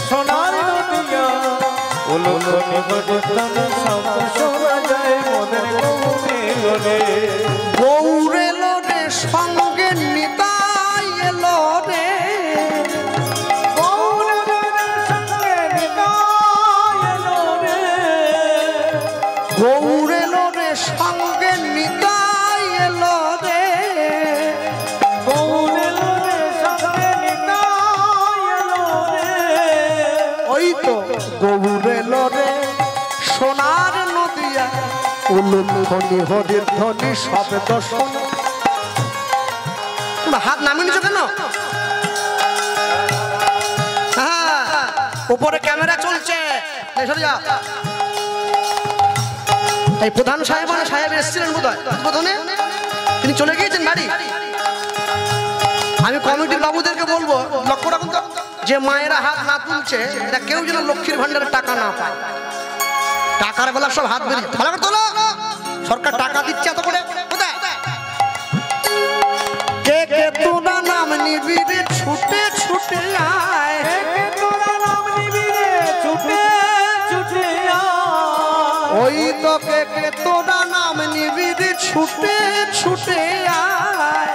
সোনার নদিয়া। উলুধ্বনি হরিধ্বনি শব্দ শোনা যায় মোদের গৌরে লোরে। গৌরে লোরে সঙ্গে নিতাই এলো রে। গৌরে লোরে সঙ্গে নিতাই এলো রে। গৌরে লোরে সঙ্গে নিতাই এলো রে। গৌরে লোরে সঙ্গে নিতাই এলো রে। ওই তো গৌরে লোরে সোনার নদিয়া। উলুধ্বনি হরিধ্বনি শব্দ শোনা। হাত নামিয়ে নিছো কেন? হ্যাঁ, উপরে ক্যামেরা চলছে, সরে যা। এই প্রধান সাহেব এসেছিলেন বোধহয় উদ্বোধনে, তিনি চলে গিয়েছেন বাড়ি। আমি কমিটির বাবুদেরকে বলবো লক্ষ্য রাখুন তো, যে মায়েরা হাত না তুলছে এটা কেউ যেন লক্ষ্মীর ভান্ডারের টাকা না পায়। টাকার বেলা সব হাত বেরিয়ে ভালো করে তোলো, সরকার টাকা দিচ্ছে এত করে। কে কে তোরা নাম নিবি রে ছুটে ছুটে আয়, তোরা নাম নিবি রে ছুটে ছুটে আয়। ওই তো কে কে তোরা নাম নিবি রে ছুটে ছুটে আয়।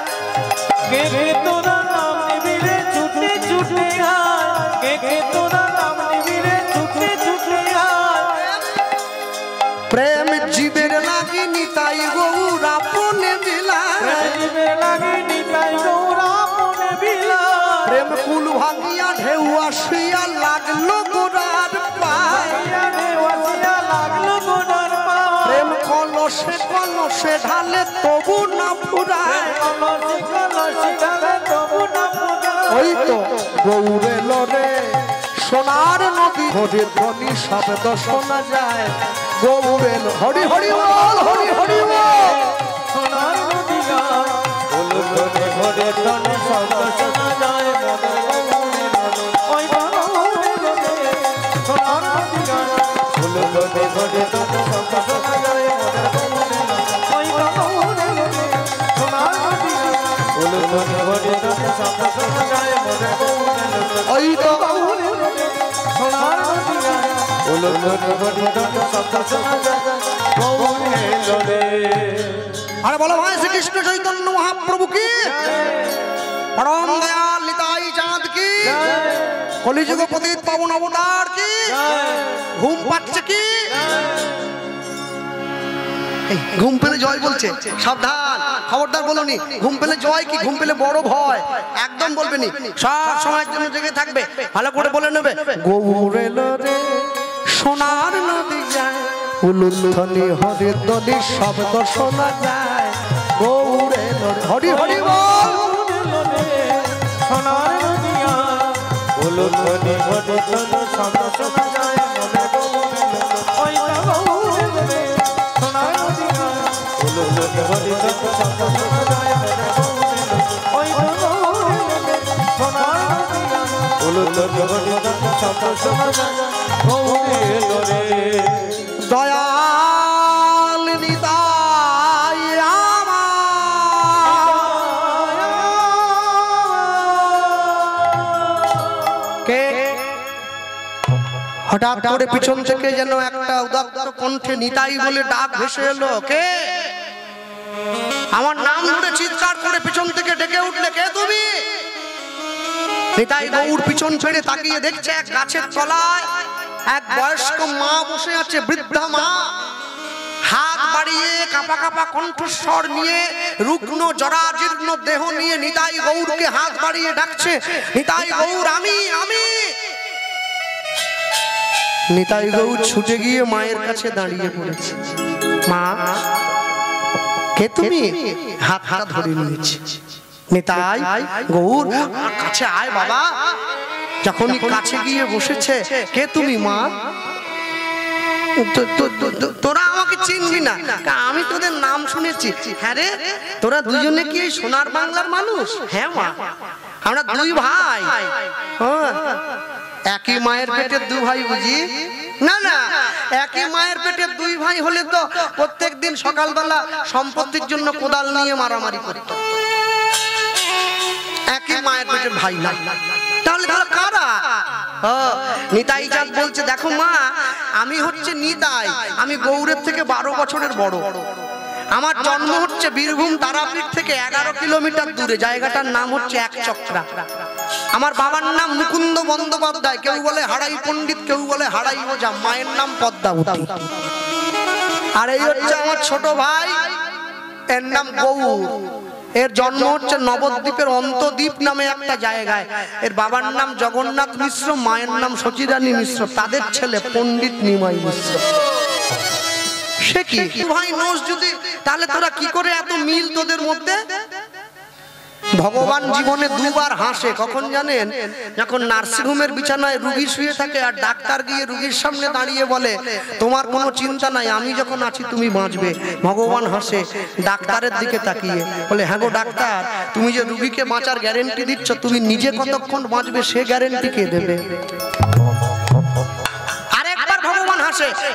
কে কে তোরা নাম নিবি রে ছুটে ছুটে আয়। কে কে তোরা নাম নিবি রে ছুটে ছুটে আয়। প্রেম জীবের লাগি নিতাই গৌর আপনে বিলায়, প্রেমের লাগি নিতাই গৌর আপনে বিলায়। প্রেম কুল ভাঙিয়া ঢেউ আসিয়া লাগলো গোড়ার পায়, লাগলো গোড়ার পায়। প্রেম কলসে কলসে ঢালে তবু না ফুরায়। কলসে কলসে ঢালে তবু না ফুরায়। ওই তো গৌরে লরে সোনার নদী, হরি ধ্বনি শব্দ শোনা যায়। গৌরে হরি হরি বল, হরি হরি বল। সোনার নদী গায়, ওলো ঘরে ঘরে ধ্বনি শব্দ শোনা যায়। মনের গৌরে লরে, ওই গৌরে লরে। সোনার নদী গায়, ওলো ঘরে ঘরে ধ্বনি শব্দ শোনা যায়। মনের গৌরে লরে, ওই গৌরে লরে। সোনার নদী গায়, ওলো ঘরে ঘরে ধ্বনি শব্দ শোনা যায়। মনের গৌরে লরে, ওই তো গৌরে লরে। সোনার নদী গায়, ওলো ঘরে ঘরে ধ্বনি শব্দ শোনা যায়। গৌরে লরে। আরে বলো ভাই শ্রীকৃষ্ণ চৈতন্য মহাপ্রভু কি, পরম দয়াল নিতাই চাঁদ কি, কলিযুগ পতিত পাবন অবতার কি। ঘুম পাচ্ছে কি, এই ঘুম পেলে জয় বলছে, সাবধান খবরদার বলনি। ঘুম পেলে জয় কি, ঘুম পেলে বড় ভয়, একদম বলবেনি। সব সময়ের জন্য জেগে থাকবে, ভালো করে বলে নেবে। গৌরে লরে সোনার নদী যায়, উলুধ্বনি হরি ধ্বনি শব্দ শোনা যায়। গৌরে লরে হরি হরি বল। সোনার নদী গায়, ওলো ঘরে ঘরে ধ্বনি শব্দ শোনা যায়। মনের গৌরে লরে, ওই গৌরে লরে। সোনার নদী গায়, ওলো ঘরে ঘরে ধ্বনি শব্দ শোনা যায়। মনের গৌরে লরে, ওই গৌরে লরে। সোনার নদী গায়, ওলো ঘরে ঘরে ধ্বনি শব্দ শোনা যায়। গৌরে লরে। দয়াল নিতাই আমার। কে হঠাৎ করে পিছন থেকে যেন একটা উদাত্ত কণ্ঠে নিতাই বলে ডাক ভেসে এলো। কে আমার নাম ধরে চিৎকার করে পিছন থেকে ডেকে উঠলে, কে তুমি? নিতাই গৌর পিছন ছেড়ে তাকিয়ে দেখছে এক গাছের তলায় এক বয়স্ক মা বসে আছে, বৃদ্ধা মা। হাত বাড়িয়ে কাঁপা কাঁপা কণ্ঠস্বর নিয়ে, রুগ্ন জরাজীর্ণ দেহ নিয়ে নিতাই গৌরকে হাত বাড়িয়ে ডাকছে, নিতাই গৌর আমি আমি। নিতাই গৌর ছুটে গিয়ে মায়ের কাছে দাঁড়িয়ে পড়েছে। মা কে তুমি? হাত হাত ধরে নিয়েছে। নিতাই গৌর কাছে আয় বাবা। যখনই কাছে গিয়ে বসেছে, কে তুমি মা? তোরা আমাকে চিনবি না, আমি তোদের নাম শুনেছি। হ্যাঁ রে, তোরা দুজনে কি সোনার বাংলার মানুষ? হ্যাঁ মা, আমরা দুই ভাই। একই মায়ের পেটের দু ভাই বুঝি? না না, একই মায়ের পেটের দুই ভাই হলে তো প্রত্যেক দিন সকালবেলা সম্পত্তির জন্য কোদাল নিয়ে মারামারি করত। একই মায়ের পেটের ভাই না, তাহলে কারা? নিতাই চাঁদ বলছে, দেখো মা, আমি হচ্ছে নিতাই, আমি গৌরের থেকে 12 বছরের বড়। আমার জন্ম হচ্ছে বীরভূম তারাপীঠ থেকে 11 কিলোমিটার দূরে, জায়গাটার নাম হচ্ছে একচক্রা। আমার বাবার নাম মুকুন্দ বন্দ্যোপাধ্যায়, কেউ বলে হাড়াই পণ্ডিত, কেউ বলে হাড়াই ওঝা। মায়ের নাম পদ্মাবতী। আর এই হচ্ছে আমার ছোট ভাই, এর নাম গৌর। এর জন্ম হচ্ছে নবদ্বীপের অন্তদ্বীপ নামে একটা জায়গায়। এর বাবার নাম জগন্নাথ মিশ্র, মায়ের নাম সচিরানী মিশ্র। তাদের ছেলে পণ্ডিত নিমাই মিশ্র। সে কি ভাই নোস যদি, তাহলে তোরা কি করে এত মিল তোদের মধ্যে? ভগবান জীবনে দুবার হাসে, কখন জানেন? যখন নার্সিংহোমের বিছানায় রুগী শুয়ে থাকে আর ডাক্তার গিয়ে রুগীর সামনে দাঁড়িয়ে বলে তোমার কোনো চিন্তা নাই, আমি যখন আছি তুমি বাঁচবে। ভগবান হাসে ডাক্তারের দিকে তাকিয়ে, বলে হ্যাঁ গো ডাক্তার, তুমি যে রুগীকে বাঁচার গ্যারেন্টি দিচ্ছ, তুমি নিজে কতক্ষণ বাঁচবে সে গ্যারেন্টি কে দেবে?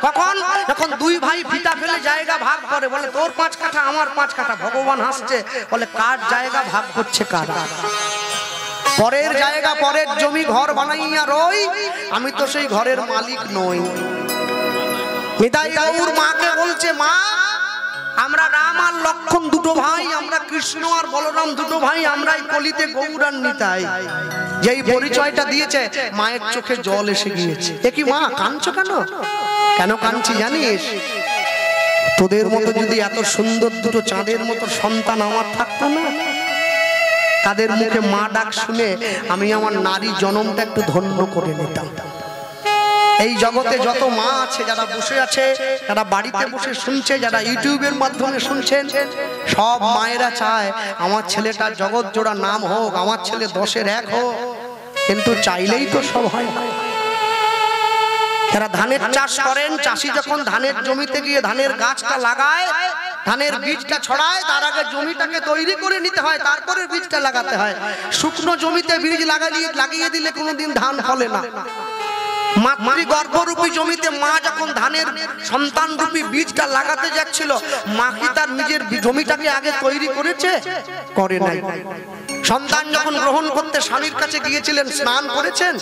কখন? যখন দুই ভাই ফিতা ফেলে জায়গা ভাগ করে, বলে তোর 5 কাঠা আমার 5 কাঠা। ভগবান হাসছে, বলে কার জায়গা ভাগ করছে কারা? পরের জায়গা, পরের জমি ঘর বানাইয়া রই, আমি তো সেই ঘরের মালিক নই। নিতাই গৌর মাকে বলছে, মা আমরা রাম আর লক্ষ্মণ দুটো ভাই, আমরা কৃষ্ণ আর বলরাম দুটো ভাই, আমরা এই কলিতে গৌর আর নিতাই। যেই পরিচয়টা দিয়েছে মায়ের চোখে জল এসে গিয়েছে। এ কি মা কাঁদছো কেন? কেন কাঁদছি জানিস? তোদের মতো যদি এত সুন্দর দুটো চাঁদের মতো সন্তান আমার থাকতো না, তাদের মুখে মা ডাক শুনে আমি আমার নারী জনমটা একটু ধন্য করে নিতাম। এই জগতে যত মা আছে, যারা বসে আছে, যারা বাড়িতে বসে শুনছে, যারা ইউটিউবের মাধ্যমে শুনছেন, সব মায়েরা চায় আমার ছেলেটার জগৎ জোড়া নাম হোক, আমার ছেলে 10-এর 1 হোক। কিন্তু চাইলেই তো সব হয় না। যারা ধানের চাষ করেন, চাষি যখন ধানের জমিতে গিয়ে ধানের গাছটা লাগায়, ধানের বীজটা ছড়ায়, তার আগে জমিটাকে তৈরি করে নিতে হয়, তারপরে বীজটা লাগাতে হয়। শুকনো জমিতে বীজ লাগিয়ে দিলে কোনোদিন ধান ফলে না। মাতৃ গর্ভরূপী জমিতে মা যখন ধানের সন্তান রূপী বীজটা লাগাতে যাচ্ছিল, মা কি তার নিজের জমিটাকে আগে তৈরি করেছে? করে নাই। সন্তান যখন গ্রহণ করতে স্বামীর কাছে গিয়েছিলেন, স্নান করেছেন,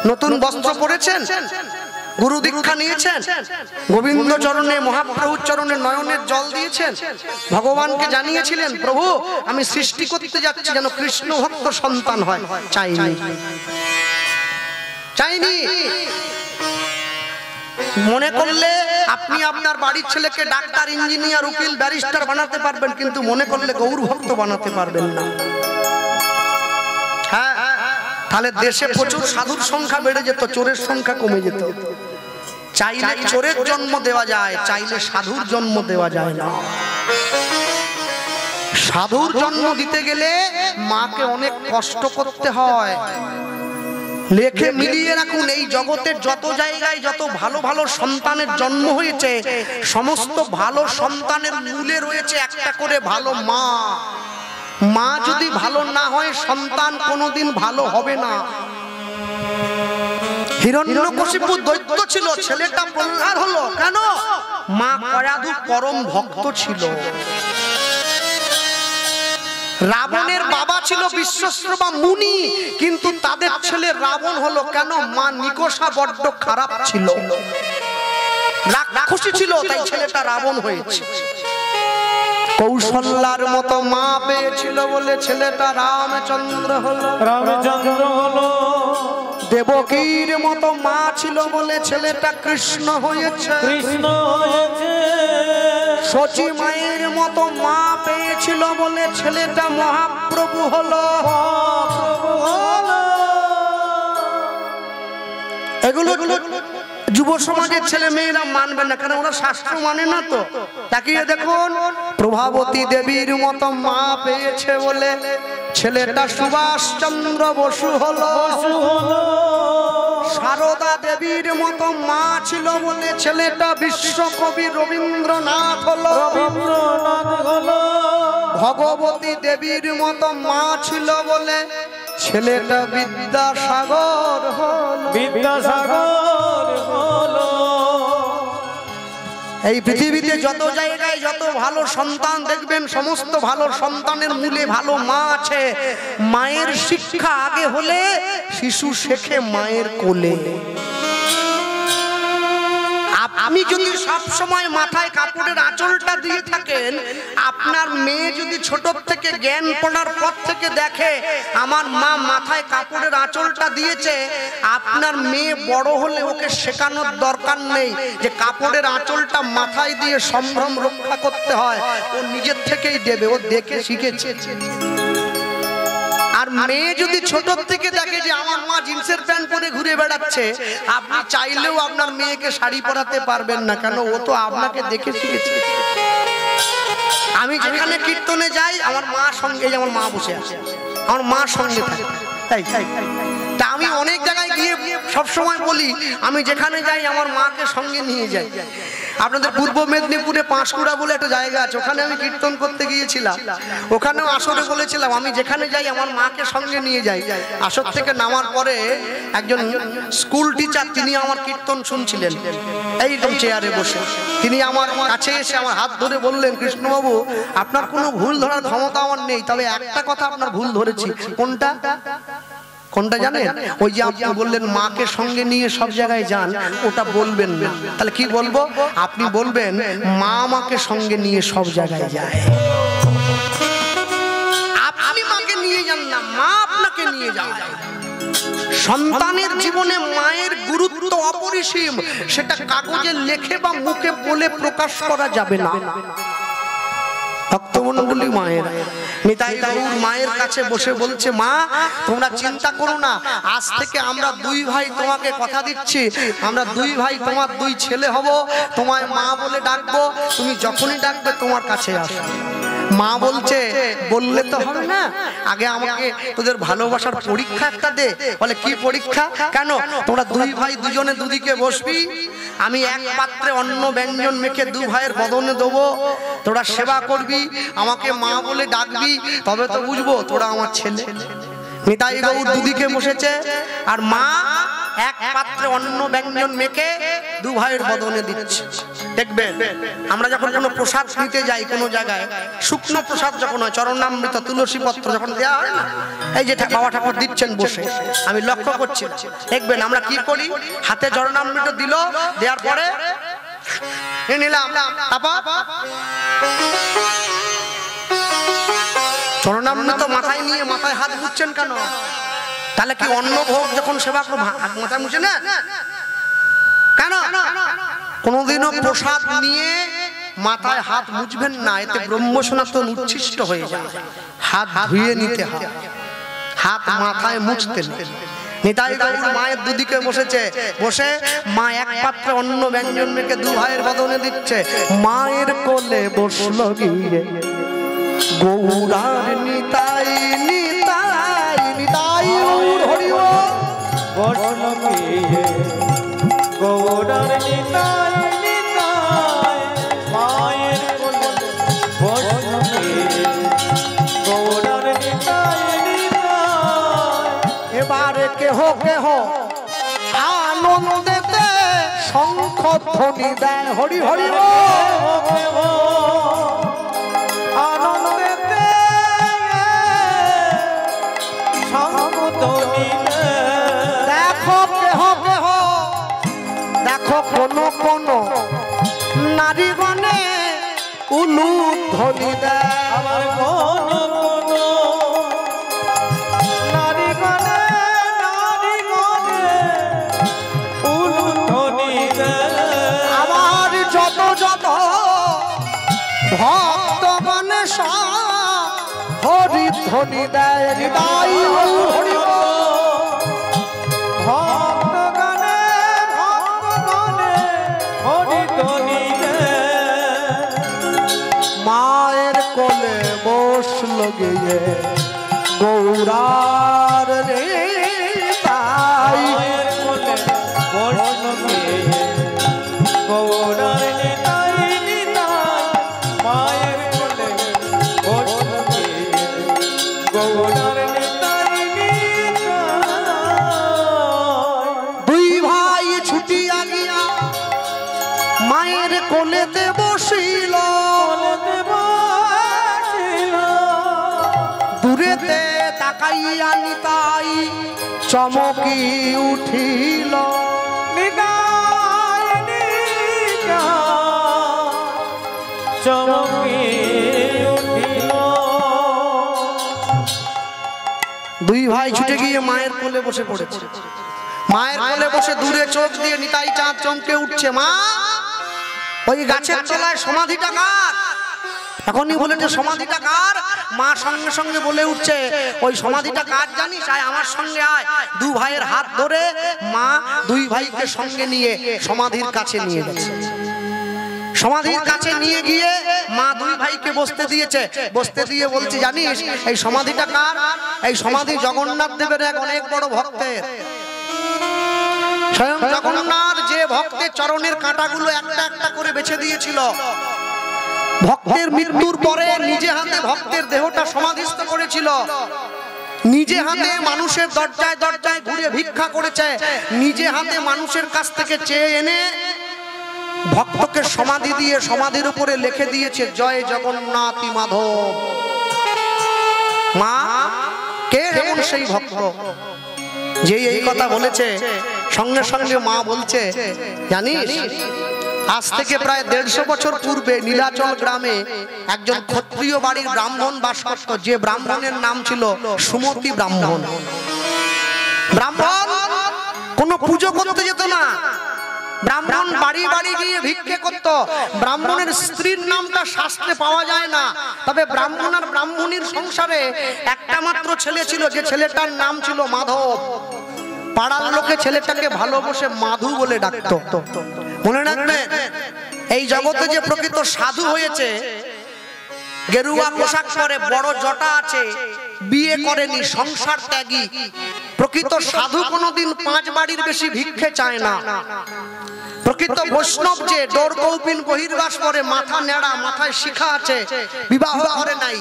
নতুন বস্ত্র পরেছেন, গুরু দীক্ষা নিয়েছেন, গোবিন্দ চরণে মহাপ্রভু চরণে নয়নের জল দিয়েছেন, ভগবানকে জানিয়েছিলেন প্রভু আমি সৃষ্টি করতে যাচ্ছি যেন কৃষ্ণ ভক্ত সন্তান হয়? চাইনি। মনে করলে আপনি আপনার বাড়ির ছেলেকে ডাক্তার, ইঞ্জিনিয়ার, উকিল, ব্যারিস্টার বানাতে পারবেন, কিন্তু মনে করলে গৌর ভক্ত বানাতে পারবেন না। হ্যাঁ, তাহলে দেশে প্রচুর সাধুর সংখ্যা বেড়ে যেত, চোরের সংখ্যা কমে যেত। চাইলে চোরের জন্ম দেওয়া যায়, চাইলে সাধুর জন্ম দেওয়া যায় না। সাধুর জন্ম দিতে গেলে মাকে অনেক কষ্ট করতে হয়। লেখে মিলিয়ে রাখুন, এই জগতের যত জায়গায় যত ভালো ভালো সন্তানের জন্ম হয়েছে, সমস্ত ভালো সন্তানের মূলে রয়েছে একটা করে ভালো মা। মা যদি ভালো না হয়, সন্তান কোনোদিন ভালো হবে না। হিরণ্যকশিপু দৈত্য ছিল, ছেলেটা প্রহ্লাদ হলো কেন? মা কয়াধু পরম ভক্ত ছিল। রাবণের বাবা ছিল বিশ্বশ্রবা মুনি, কিন্তু তাদের ছেলে রাবণ হলো কেন? মা নিকষা বড্ড খারাপ ছিল, রাক্ষসী ছিল, তাই ছেলেটা রাবণ হয়েছে। কৌশল্যার মতো মা পেয়েছিল বলে ছেলেটা রামচন্দ্র হলো। দেবকীর মতো মা ছিল বলে ছেলেটা কৃষ্ণ হয়েছে। শচী মায়ের মতো মা পেয়েছিল বলে ছেলেটা মহাপ্রভু হলো। এগুলো যুব সমাজের ছেলে মেয়েরা মানবে না, কারণ ওরা শাস্ত্র মানে না। তো তাকিয়ে দেখুন, প্রভাবতী দেবীর মতো মা পেয়েছে বলে ছেলেটা সুভাষ চন্দ্র বসু হলো। সারদা দেবীর মতো মা ছিল বলে ছেলেটা বিশ্বকবি রবীন্দ্রনাথ হলো। ভগবতী দেবীর মতো মা ছিল বলে ছেলেটা বিদ্যাসাগর হলো। এই পৃথিবীতে যত জায়গায় যত ভালো সন্তান দেখবেন, সমস্ত ভালো সন্তানের মূলে ভালো মা আছে। মায়ের শিক্ষা আগে হলে শিশু শেখে মায়ের কোলে। আপনি যদি সব সময় মাথায় কাপড়ের আঁচলটা দিয়ে থাকেন, আপনার মেয়ে যদি ছোট থেকে জ্ঞান পড়ার পর থেকে দেখে আমার মা মাথায় কাপড়ের আঁচলটা দিয়েছে, আপনার মেয়ে বড় হলে ওকে শেখানোর দরকার নেই যে কাপড়ের আঁচলটা মাথায় দিয়ে সম্ভ্রম রক্ষা করতে হয়। ও নিজের থেকেই দেবে, ও দেখে শিখেছে। আর মেয়ে যদি ছোট থেকে দেখে যে আমার মা জিন্সের প্যান্ট পরে ঘুরে বেড়াচ্ছে, আপনি চাইলেও আপনার মেয়েকে শাড়ি পরাতে পারবেন না, কেন ও তো আপনাকে দেখে শিখেছে। আমি যেখানে কীর্তনে যাই আমার মা সঙ্গে, এই আমার মা বসে আছে, আমার মা সঙ্গে থাকে। তা আমি অনেক জায়গায় গিয়ে সবসময় বলি আমি যেখানে যাই আমার মাকে সঙ্গে নিয়ে যাই। আপনাদের পূর্ব মেদিনীপুরে পাঁশকুড়া বলে একটা জায়গা আছে, ওখানে আমি কীর্তন করতে গিয়েছিলাম। ওখানেও আসরে বলেছিলাম আমি যেখানে যাই আমার মাকে সঙ্গে নিয়ে যাই। আসর থেকে নামার পরে একজন স্কুল টিচার তিনি আমার কীর্তন শুনছিলেন, এইরকম চেয়ারে বসে। তিনি আমার কাছে এসে আমার হাত ধরে বললেন, কৃষ্ণবাবু আপনার কোনো ভুল ধরার ক্ষমতা আমার নেই, তবে একটা কথা আপনার ভুল ধরেছি। কোনটা? কোনটা জানেন? ওই যে আপনি বললেন মাকে সঙ্গে নিয়ে সব জায়গায় যান, ওটা বলবেন না। তাহলে কি বলবো? আপনি বলবেন মা আমাকে সঙ্গে নিয়ে সব জায়গায় যায়। আপনি মাকে নিয়ে যান না, মা আপনাকে নিয়ে যায়। সন্তানের জীবনে মায়ের গুরুত্ব অপরিসীম, সেটা কাগজে লেখে বা মুখে বলে প্রকাশ করা যাবে না। ভক্তমণ্ডলী মায়ের নিতাই গৌর মায়ের কাছে বসে বলছে, মা তোমরা চিন্তা করো না, আজ থেকে আমরা দুই ভাই তোমাকে কথা দিচ্ছি, আমরা দুই ভাই তোমার দুই ছেলে হব, তোমায় মা বলে ডাকবো, তুমি যখনই ডাকবে তোমার কাছে আসো। মা বলছে বললে তো হবে না, আগে আমাকে তোদের ভালোবাসার পরীক্ষা একটা দে। বলে কি পরীক্ষা? কেন? তোমরা দুই ভাই দুজনে দুদিকে বসবি, আমি এক পাত্রে অন্ন ব্যঞ্জন মেখে দু ভাইয়ের বদনে দেবো, তোরা সেবা করবি, আমাকে মা বলে ডাকবি, তবে তো বুঝবো তোরা আমার ছেলে। নিতাই গৌর দুদিকে বসেছে আর মা এক পাত্রে অন্ন ব্যঞ্জন মেখে দু ভাইয়ের বদনে দিচ্ছে। দেখবেন আমরা যখন কোনো প্রসাদ নিতে যাই কোনো জায়গায়, শুকনো প্রসাদ যখন হয়, চরণামৃত তুলসী পত্র যখন দেওয়া হয় না, এই যে বাবা ঠাকুর দিচ্ছেন বসে, আমি লক্ষ্য করছি, দেখবেন আমরা কি করি, হাতে চরণামৃত দিল, দেওয়ার পরে নিলাম, চরণামৃত মাথায় নিয়ে মাথায় হাত মুছছেন কেন? তাহলে কি অন্ন ভোগ যখন সেবা করবো হাত মাথায় মুছে না কেন? কোনদিনও প্রসাদ নিয়ে মাথায় হাত মুছবেন না, এতে ব্রহ্ম সনাতন উচ্ছিষ্ট হয়ে যায়। হাত ধুয়ে নিতে হয়, হাত মাথায় মুছতে নেই। নিতাই গৌর মায়ের দুদিকে বসেছে, বসে মা এক পাত্রে অন্ন ব্যঞ্জন মেখে দু ভাইয়ের বদনে দিচ্ছে। মায়ের কোলে বসলো গিয়ে গৌরার নিতাই, নিতাই নিতাই গৌর হরি বল, বসলো গিয়ে গৌরার নিতাই, নিতাই মায়ের কোলে বসলো গিয়ে গৌরার নিতাই, নিতাই। এবারে কেহ কেহ আনন্দেতে শঙ্খ ধ্বনি দেয়, হরি হরি বল, আনন্দেতে শঙ্খ ধ্বনি দেয়। দেখো কেহ কেহ, দেখো কোন কোন নারীগণে উলুক ধ্বনি দেয়, আমার কোন কোন নারীগণে, নারীগণে উলুক ধ্বনি দেয়। আমার যত যত ভক্তগণে সব হরি ধ্বনি দেয়, নিতাই গৌর হরি বল। ভক্তগণে, ভক্তগণে হরি ধ্বনি দেয়। মায়ের কোলে বসলো গিয়ে গৌরার নিতাই, মায়ের কোলে বসলো গিয়ে গৌরার নিতাই, নিতাই মায়ের কোলে বসলো গিয়ে গৌরার নিতাই, নিতাই। দুই ভাই ছুটিয়া গিয়া মায়ের কোলেতে বসিল, কোলেতে বসিল, দূরেতে তাকাইয়া নিতাই চমকি উঠিল, নিতাই, নিতাই চমকি উঠিল। দুই ভাই ছুটে গিয়ে মায়ের কোলে বসে পড়েছে। মায়ের কোলে বসে দূরে চোখ দিয়ে নিতাই চাঁদ চমকে উঠছে, মা ওই গাছের তলায় সমাধিটা কার? এখনই বলেছে সমাধিটা কার? মা সঙ্গে সঙ্গে বলে উঠছে ওই সমাধিটা কার জানিস? আয় আমার সঙ্গে আয়। দু ভাইয়ের হাত ধরে মা দুই ভাইকে সঙ্গে নিয়ে সমাধির কাছে নিয়ে গেছে। সমাধির কাছে নিয়ে গিয়ে মা দুই ভাইকে বসতে দিয়েছে, বসতে দিয়ে বলছে জানিস এই সমাধিটা কার? এই সমাধি জগন্নাথ দেবের এক অনেক বড় ভক্তের। স্বয়ং জগন্নাথ যে ভক্তের চরণের কাঁটাগুলো একটা একটা করে বেছে দিয়েছিল, ভক্তের মৃত্যুর পরে নিজে হাতে ভক্তের দেহটা সমাধিস্থ করেছিল, নিজে হাতে মানুষের দরজায় দরজায় ঘুরে ভিক্ষা করেছে, নিজে হাতে মানুষের কাছ থেকে চেয়ে এনে ভক্তকে সমাধি দিয়ে সমাধির উপরে লিখে দিয়েছে জয় জগন্নাথ মাধব। মা কে এমন সেই ভক্ত যে এই কথা বলেছে? সঙ্গে সঙ্গে মা বলছে জানিস আজ থেকে প্রায় 150 বছর পূর্বে নীলাচল গ্রামে একজন ক্ষত্রিয় বাড়ির ব্রাহ্মণ বাস করত, যে ব্রাহ্মণের নাম ছিল সুমতি ব্রাহ্মণ। ব্রাহ্মণ কোনো পুজো করতে যেত না, ব্রাহ্মণ বাড়ি বাড়ি গিয়ে ভিক্ষে করত। ব্রাহ্মণের স্ত্রীর নামটা শাস্ত্রে পাওয়া যায় না, তবে ব্রাহ্মণ আর ব্রাহ্মণীর সংসারে একটা মাত্র ছেলে ছিল, যে ছেলেটার নাম ছিল মাধব। পাড়ার লোকে ছেলেটাকে ভালোবেসে মাধু বলে ডাকতো। মনে রাখবেন এই জগতে যে প্রকৃত সাধু হয়েছে, গেরুয়া পোশাক পরে, বড় জটা আছে, বিয়ে করেনি, সংসার ত্যাগী, প্রকৃত সাধু কোনোদিন 5 বাড়ির বেশি ভিক্ষে চায় না। প্রকৃত বৈষ্ণব যে ডোর কৌপিন বহির্বাস করে, মাথা নেড়া, মাথায় শিখা আছে, বিবাহ করে নাই,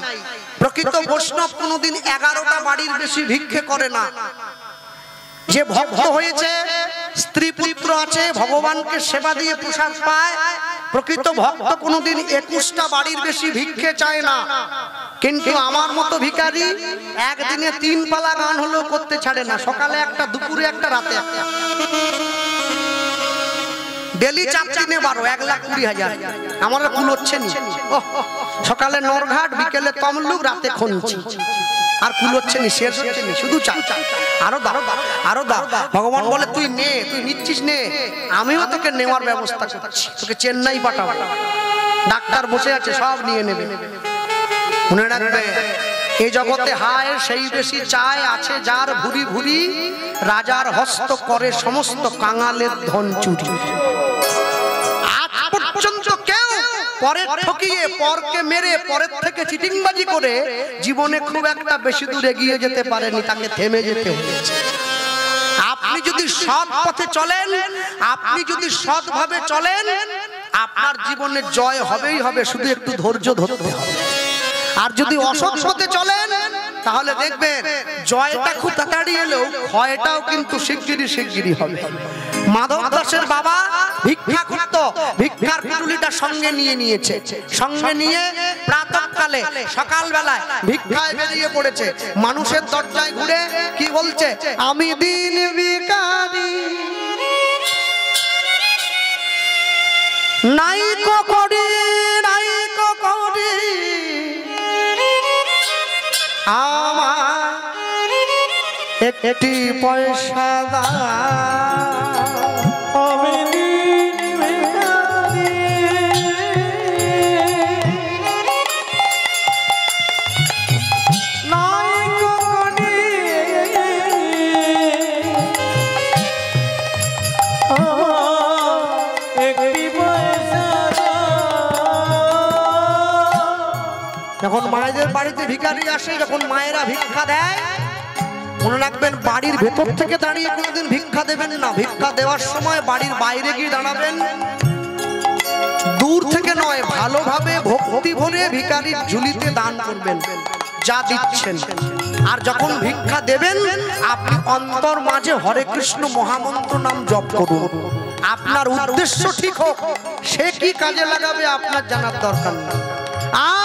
প্রকৃত বৈষ্ণব কোনোদিন 11টা বাড়ির বেশি ভিক্ষে করে না। যে ভক্ত হয়েছে, স্ত্রী পুত্র আছে, ভগবানকে সেবা দিয়ে প্রসাদ পায়, প্রকৃত ভক্ত কোনোদিন 21টা বাড়ির বেশি ভিক্ষে চায় না। কিন্তু আমার মতো ভিখারি একদিনে 3 পালা গান হলেও করতে ছাড়ে না, সকালে একটা, দুপুরে একটা, রাতে একটা, ডেলি 4 দিনে 12, 1,20,000। আমার কুল হচ্ছে নি। সকালে নরঘাট, বিকেলে তমলুক, রাতে খনছি, আর কুল হচ্ছে নি, শেষ হচ্ছে নি, শুধু চাল চাল, আরো দাও, আরো দাও। ভগবান বলে তুই নে, তুই নিচ্ছিস নে, আমিও তোকে নেওয়ার ব্যবস্থা করছি, তোকে চেন্নাই পাঠাবো, ডাক্তার বসে আছে, সব নিয়ে নেবে। মনে রাখবে এই জগতে হায় সেই বেশি চায়, আছে যার ভুরি ভুরি, রাজার হস্ত করে সমস্ত কাঙালের ধন চুরি। আজ পর্যন্ত কেউ পরের ঠকিয়ে, পরকে মেরে, পরের থেকে চিটিংবাজি করে জীবনে খুব একটা বেশি দূর এগিয়ে যেতে পারেনি, তাকে থেমে যেতে হয়েছে। আপনি যদি সৎ পথে চলেন, আপনি যদি সৎভাবে চলেন, আপনার জীবনে জয় হবেই হবে, শুধু একটু ধৈর্য ধরতে হবে। আর যদি অসৎ পথে চলেন, তাহলে দেখবেন জয়টা খুব তাড়াতাড়ি এলেও ক্ষয়টাও কিন্তু শিগগিরই হবে। মাধব দাসের বাবা ভিক্ষা করত, ভিক্ষার পুটুলিটা সঙ্গে নিয়েছে, সঙ্গে নিয়ে প্রাতঃকালে, সকালবেলায় ভিক্ষায় বেরিয়ে পড়েছে। মানুষের দরজায় ঘুরে কি বলছে? আমি দিন ভিখারি, নাইকো করি, নাইকো করি, আমার একটি পয়সা দাও। আমি দিন ভিখারি, নাইকো করি, একটি পয়সা দাও। যখন মায়েদের বাড়িতে ভিখারি আসে, যখন মায়েরা ভিক্ষা দেয়, মনে রাখবেন বাড়ির ভেতর থেকে দাঁড়িয়ে কোনোদিন ভিক্ষা দেবেন না। ভিক্ষা দেওয়ার সময় বাড়ির বাইরে গিয়ে দাঁড়াবেন, দূর থেকে নয়, ভালোভাবে ভক্তি ভরে ভিখারির ঝুলিতে দান করবেন যা দিচ্ছেন। আর যখন ভিক্ষা দেবেন, আপনি অন্তর মাঝে হরে কৃষ্ণ মহামন্ত্র নাম জপ করুন। আপনার উদ্দেশ্য ঠিক হোক, সে কি কাজে লাগাবে আপনার জানার দরকার না।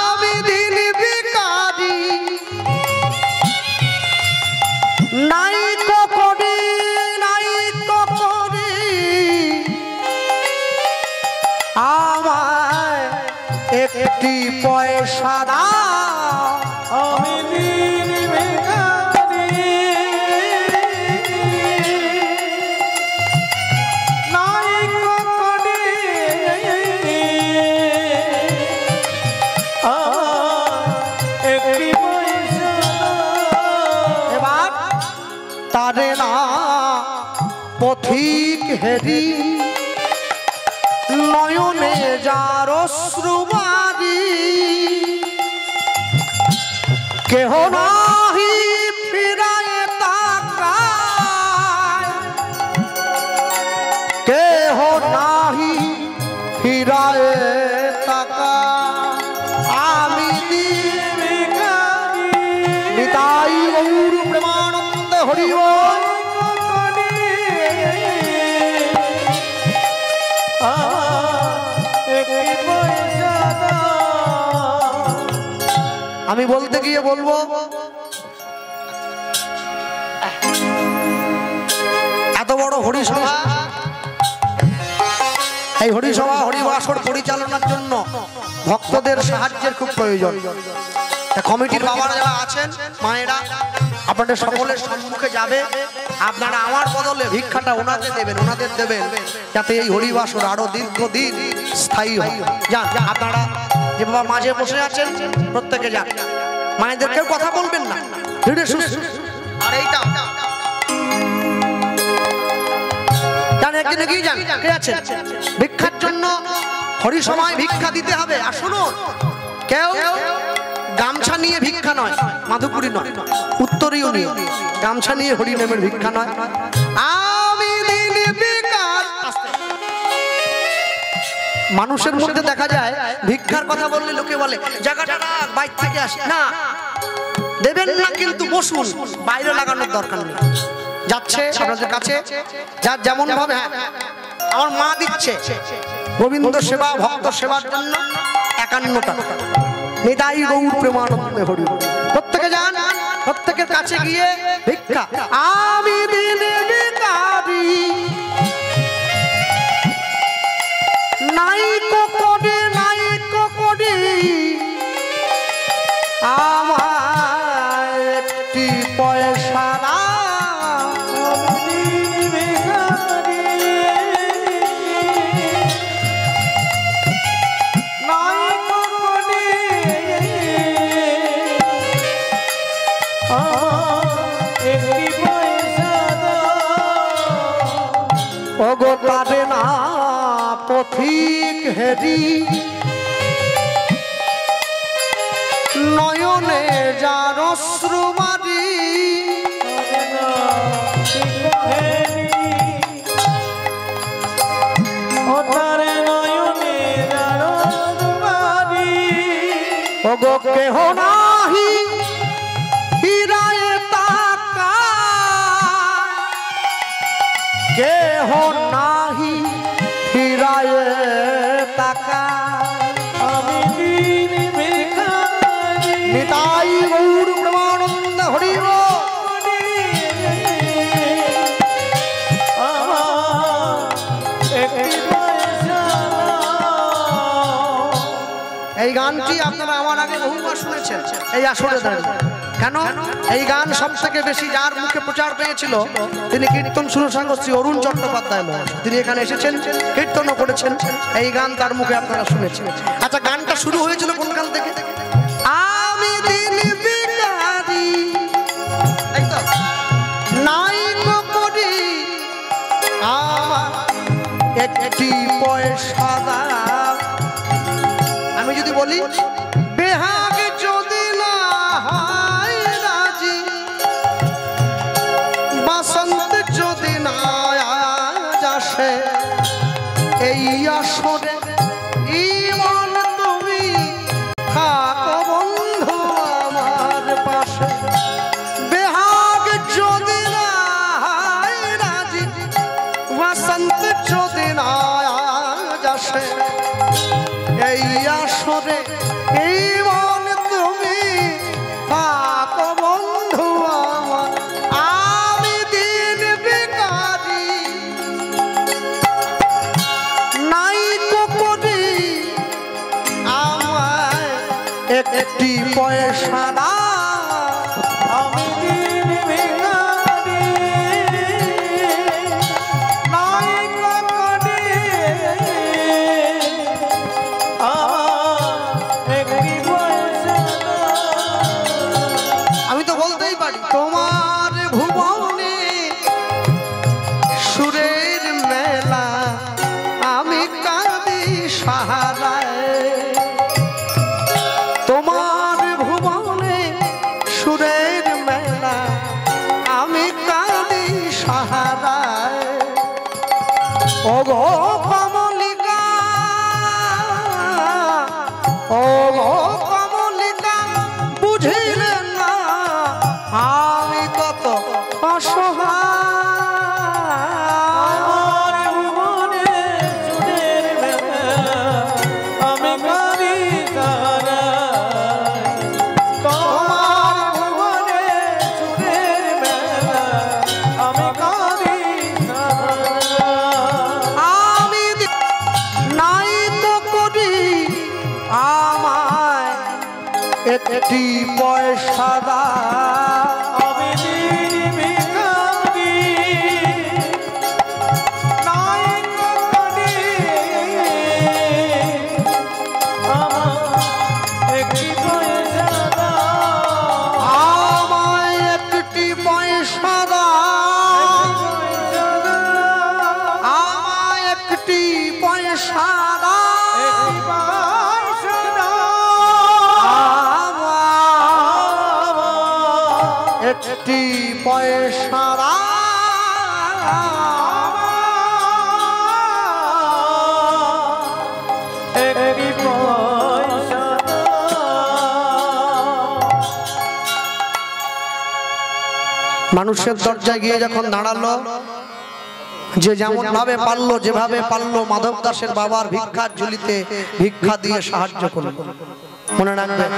আমি দিন ভিখারি, নাইকো করি, নাইকো করি, আমায় একটি পয়সা দাও। আমি দিন ভিখারি, নাইকো করি, একটি পয়সা দাও। এবার তারে না পথিক হেরি, নয় নয়নে যার অশ্রুবারি কেহ নাহি ফিরায় তাকায় কেহ নাহি ফিরায় তাকায় আমি নিতাই গৌর প্রেমানন্দ হরি বল। আমি বলতে গিয়ে বলবো এত বড় হরিসভা, এই হরিসভা হরিবাসর পরিচালনার জন্য ভক্তদের সাহায্যের খুব প্রয়োজন। কমিটির বাবারা যারা আছেন, মায়েরা, আপনাদের সকলের সম্মুখে যাবে, আপনারা আমার বদলে ভিক্ষাটা ওনাদের দেবেন যাতে এই হরিবাসর আরো দীর্ঘদিন স্থায়ী হয়। যান আপনারা যে বাবা মাঝে বসে আছেন প্রত্যেকে যান, মায়েদের কেউ কথা বলবেন না। আর এইটা একদিন এগিয়ে যান, কে আছেন ভিক্ষার জন্য? হরিসভায় ভিক্ষা দিতে হবে। আর শুনুন, কেউ গামছা নিয়ে ভিক্ষা নয়, মাধুপুরী নয়, উত্তরীয় নিয়ে গামছা নিয়ে হরিনামের ভিক্ষা নয়। আমি মানুষের মধ্যে দেখা যায় ভিক্ষার কথা বললে লোকে বলে জায়গাটা বাইরে থেকে আসে না, দেবেন না কিন্তু বসুন, বাইরে লাগানোর দরকার নেই। যাচ্ছে আপনাদের কাছে যার যেমন ভাবে, আমার মা দিচ্ছে গোবিন্দ সেবা ভক্ত সেবার জন্য 51 টাকা। নিতাই গৌর প্রেমানন্দে হরি। প্রত্যেকে যান, প্রত্যেকের কাছে গিয়ে ভিক্ষা। আমি দিনে ভিখারি নাই কোকড়ে নাই কোকড়ে আমার একটি পয়সা ওগো পাবে না পথিক হেরি নয়নে যার অশ্রুবারি ওগো কেহ নাহি ফিরায় তাকায় কেহ নাহি ফিরায় তাকায় আমি নিতাই গৌর প্রেমানন্দ হরি বল। এই গানটি আপনারা আমার আগে বহুবার শুনেছেন এই আসরে দাঁড়িয়ে। কেন এই গান সব থেকে বেশি যার মুখে প্রচার পেয়েছিল তিনি কীর্তন সুরসংঘ শ্রী অরুণ চট্টোপাধ্যায় মহাশয়। তিনি এখানে এসেছেন, কীর্তনও করেছেন, এই গান তার মুখে আপনারা শুনেছেন। আচ্ছা, গানটা শুরু হয়েছিল কোন গান থেকে? আমি দিন ভিখারি এই তো নাই করি আমার একটি পয়সা দাও। আমি যদি বলি বেহাগ যদি না হয় রাজি, বসন্ত যদি না আসে এই আসরে ইমন তুমি থাকো বন্ধু আমার পাশে। বেহাগ যদি না হয় রাজি, বসন্ত যদি না আসে এই আসরে এই মন তুমি থাকো বন্ধু আমার। আমি দিন ভিখারি নাই করি আমায় একটি পয়সা দাও। আমি দিন ভিখারি নাই করি আমি তো বলতেই পারি তোমার ভুবনে সুরের মেলা আমি কাঁদি গো কমলিকা, ও গো কমলিকা, বুঝিলেন না আমি কত অসহায়। একটি পয়সা আমি ভিখারি, নাই করি আমার একটি পয়সা, আমায় একটি পয়সা, আমায় একটি পয়সা, একটি পয়সা, একটি পয়সা। মানুষের দরজায় গিয়ে যখন দাঁড়ালো, যে যেমন ভাবে পারলো, যেভাবে পারলো মাধব দাসের বাবার ভিক্ষার ঝুলিতে ভিক্ষা দিয়ে সাহায্য করলো। মনে রাখবেন,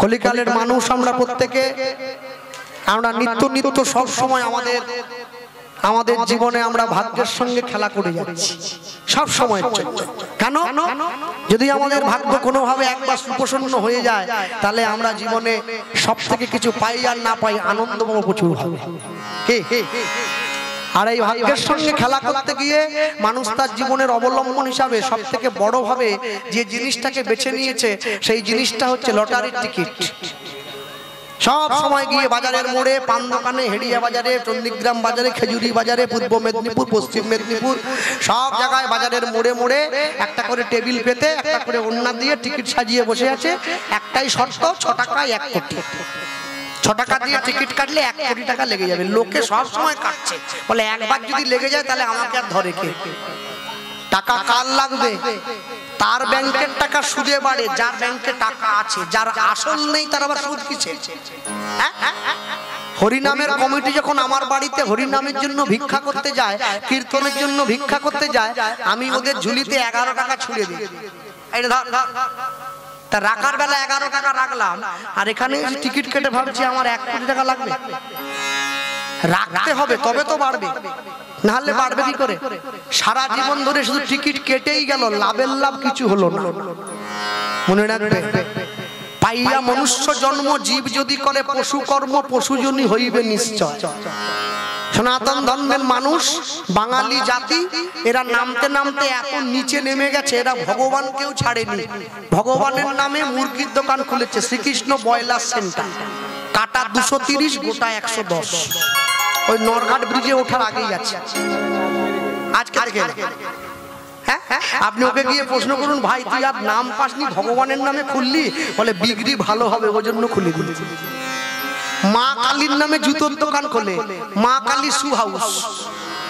কলিকালের মানুষ আমরা প্রত্যেকে, আমরা নিত্য নিত্য সব সময় আমাদের জীবনে আমরা ভাগ্যের সঙ্গে খেলা করে যাচ্ছি সব সময়। কেন? যদি আমাদের ভাগ্য কোনোভাবে একবার সুপ্রসন্ন হয়ে যায়, তাহলে আমরা জীবনে সব থেকে কিছু পাই আর না পাই, আনন্দ পাবো প্রচুর হবে। আর এই ভাগ্যের সঙ্গে খেলা করতে গিয়ে মানুষ তার জীবনের অবলম্বন হিসাবে সব থেকে বড় ভাবে যে জিনিসটাকে বেছে নিয়েছে, সেই জিনিসটা হচ্ছে লটারির টিকিট। সব সময় গিয়ে বাজারের মোড়ে, পান দোকানে, হেডিয়া বাজারে, চন্ডিগ্রাম বাজারে, খেজুরি বাজারে, পূর্ব মেদিনীপুর, পশ্চিম মেদিনীপুর, সব জায়গায় বাজারের মোড়ে মোড়ে একটা করে টেবিল পেতে, একটা করে ওড়না দিয়ে টিকিট সাজিয়ে বসে আছে। একটাই শর্ত, 6 টাকায় 1 কোটি। 6 টাকা দিয়ে টিকিট কাটলে 1 কোটি টাকা লেগে যাবে। লোকে সব সময় কাটছে, বলে একবার যদি লেগে যায় তাহলে আমাকে আর ধরে কে? টাকা কার লাগবে? তার ব্যাংকের টাকা সুদে বাড়ে যার ব্যাংকে টাকা আছে, যার আসল নেই তার আবার সুদ কিসে? হরিনামের কমিটি যখন আমার বাড়িতে হরিনামের জন্য ভিক্ষা করতে যায়, কীর্তনের জন্য ভিক্ষা করতে যায়, আমি ওদের ঝুলিতে 11 টাকা ছুড়ে দিই। এই ধর, তা রাখার বেলা 11 টাকা রাখলাম, আর এখানে টিকিট কেটে ভাবছি আমার 1 কোটি টাকা লাগবে। রাখতে হবে তবে তো বাড়বে, না হলে বাড়বে কি করে? সারা জীবন ধরে শুধু টিকিট কেটেই গেল, লাভের লাভ কিছু হলো না। মনে রাখবে, পাইয়া মনুষ্য জন্ম জীব যদি করে পশু কর্ম, পশুজনী হইবে নিশ্চয়। সনাতন ধর্মের মানুষ, বাঙালি জাতি, এরা নামতে নামতে এত নিচে নেমে গেছে, এরা ভগবানকেও ছাড়েনি। ভগবানের নামে মুরগির দোকান খুলেছে, শ্রীকৃষ্ণ ব্রয়লার সেন্টার। কাটা 230, গোটা 110। ওই নরঘাট ব্রিজে ওঠার আগেই আছে আজকে থেকে। আপনি ওকে গিয়ে প্রশ্ন করুন, ভাই তুই আর নাম পাসনি, ভগবানের নামে খুললি? বলে বিক্রি ভালো হবে ওই জন্য খুলে দিলি। মা কালীর নামে জুতোর দোকান খোলে, মা কালী শু হাউস।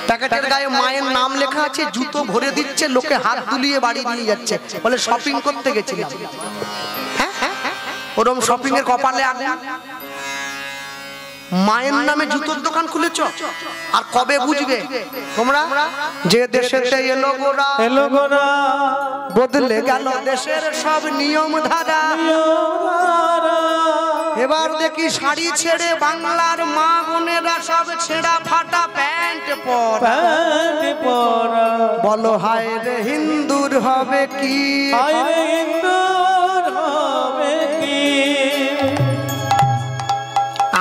প্যাকেটের গায়ে মায়ের নাম লেখা আছে, জুতো ভরে দিচ্ছে, লোকে হাত দুলিয়ে বাড়ি নিয়ে যাচ্ছে, বলে শপিং করতে গেছিলাম। ওরম শপিং এর কপালে আগুন। মায়ের নামে জুতোর দোকান খুলেছ, আর কবে বুঝবে তোমরা? যে দেশেতে এলো গোরা, বদলে গেল দেশের সব নিয়ম ধারা। এবার দেখি শাড়ি ছেড়ে বাংলার মা বোনেরা সব ছেঁড়া ফাটা প্যান্ট পরা। বলো হায় রে হিন্দুর হবে কি?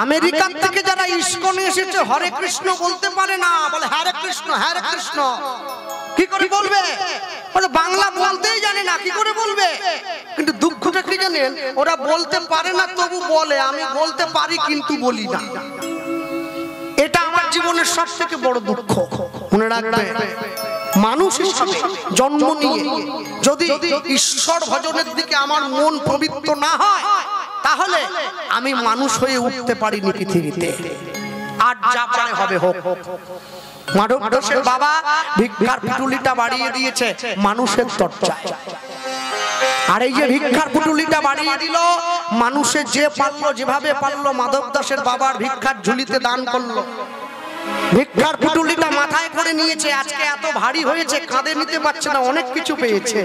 আমেরিকার থেকে যারা ইস্কনে এসেছে হরে কৃষ্ণ বলতে পারে না, বলে হরে কৃষ্ণ হরে কৃষ্ণ। কি করে বলবে? বাংলা বলতেই জানে না, কি করে বলবে? কিন্তু দুঃখটা কি জানেন, ওরা বলতে পারে না তবু বলে আমি বলতে পারি কিন্তু বলি না। এটা আমার জীবনের সব থেকে বড় দুঃখ। মনে রাখবে, মানুষ হিসেবে জন্ম নিয়ে যদি ঈশ্বর ভজনের দিকে আমার মন পবিত্র না হয়, তাহলে আমি মানুষ হয়ে উঠতে পারিনি পৃথিবীতে। আর যা পারে হবে হোক। মাধব দাসের বাবা ভিক্ষার পুটুলিটা বাড়িয়ে দিয়েছে মানুষের চর্চায়। আর এই যে ভিক্ষার পুটুলিটা বাড়িয়ে দিল, মানুষের যে পারলো যেভাবে পারলো মাধব দাসের বাবার ভিক্ষার ঝুলিতে দান করলো। ভিক্ষার পুটুলিটা মাথায় করে নিয়েছে, আজকে এত ভারী হয়েছে কাঁধে নিতে পারছে না, অনেক কিছু পেয়েছে।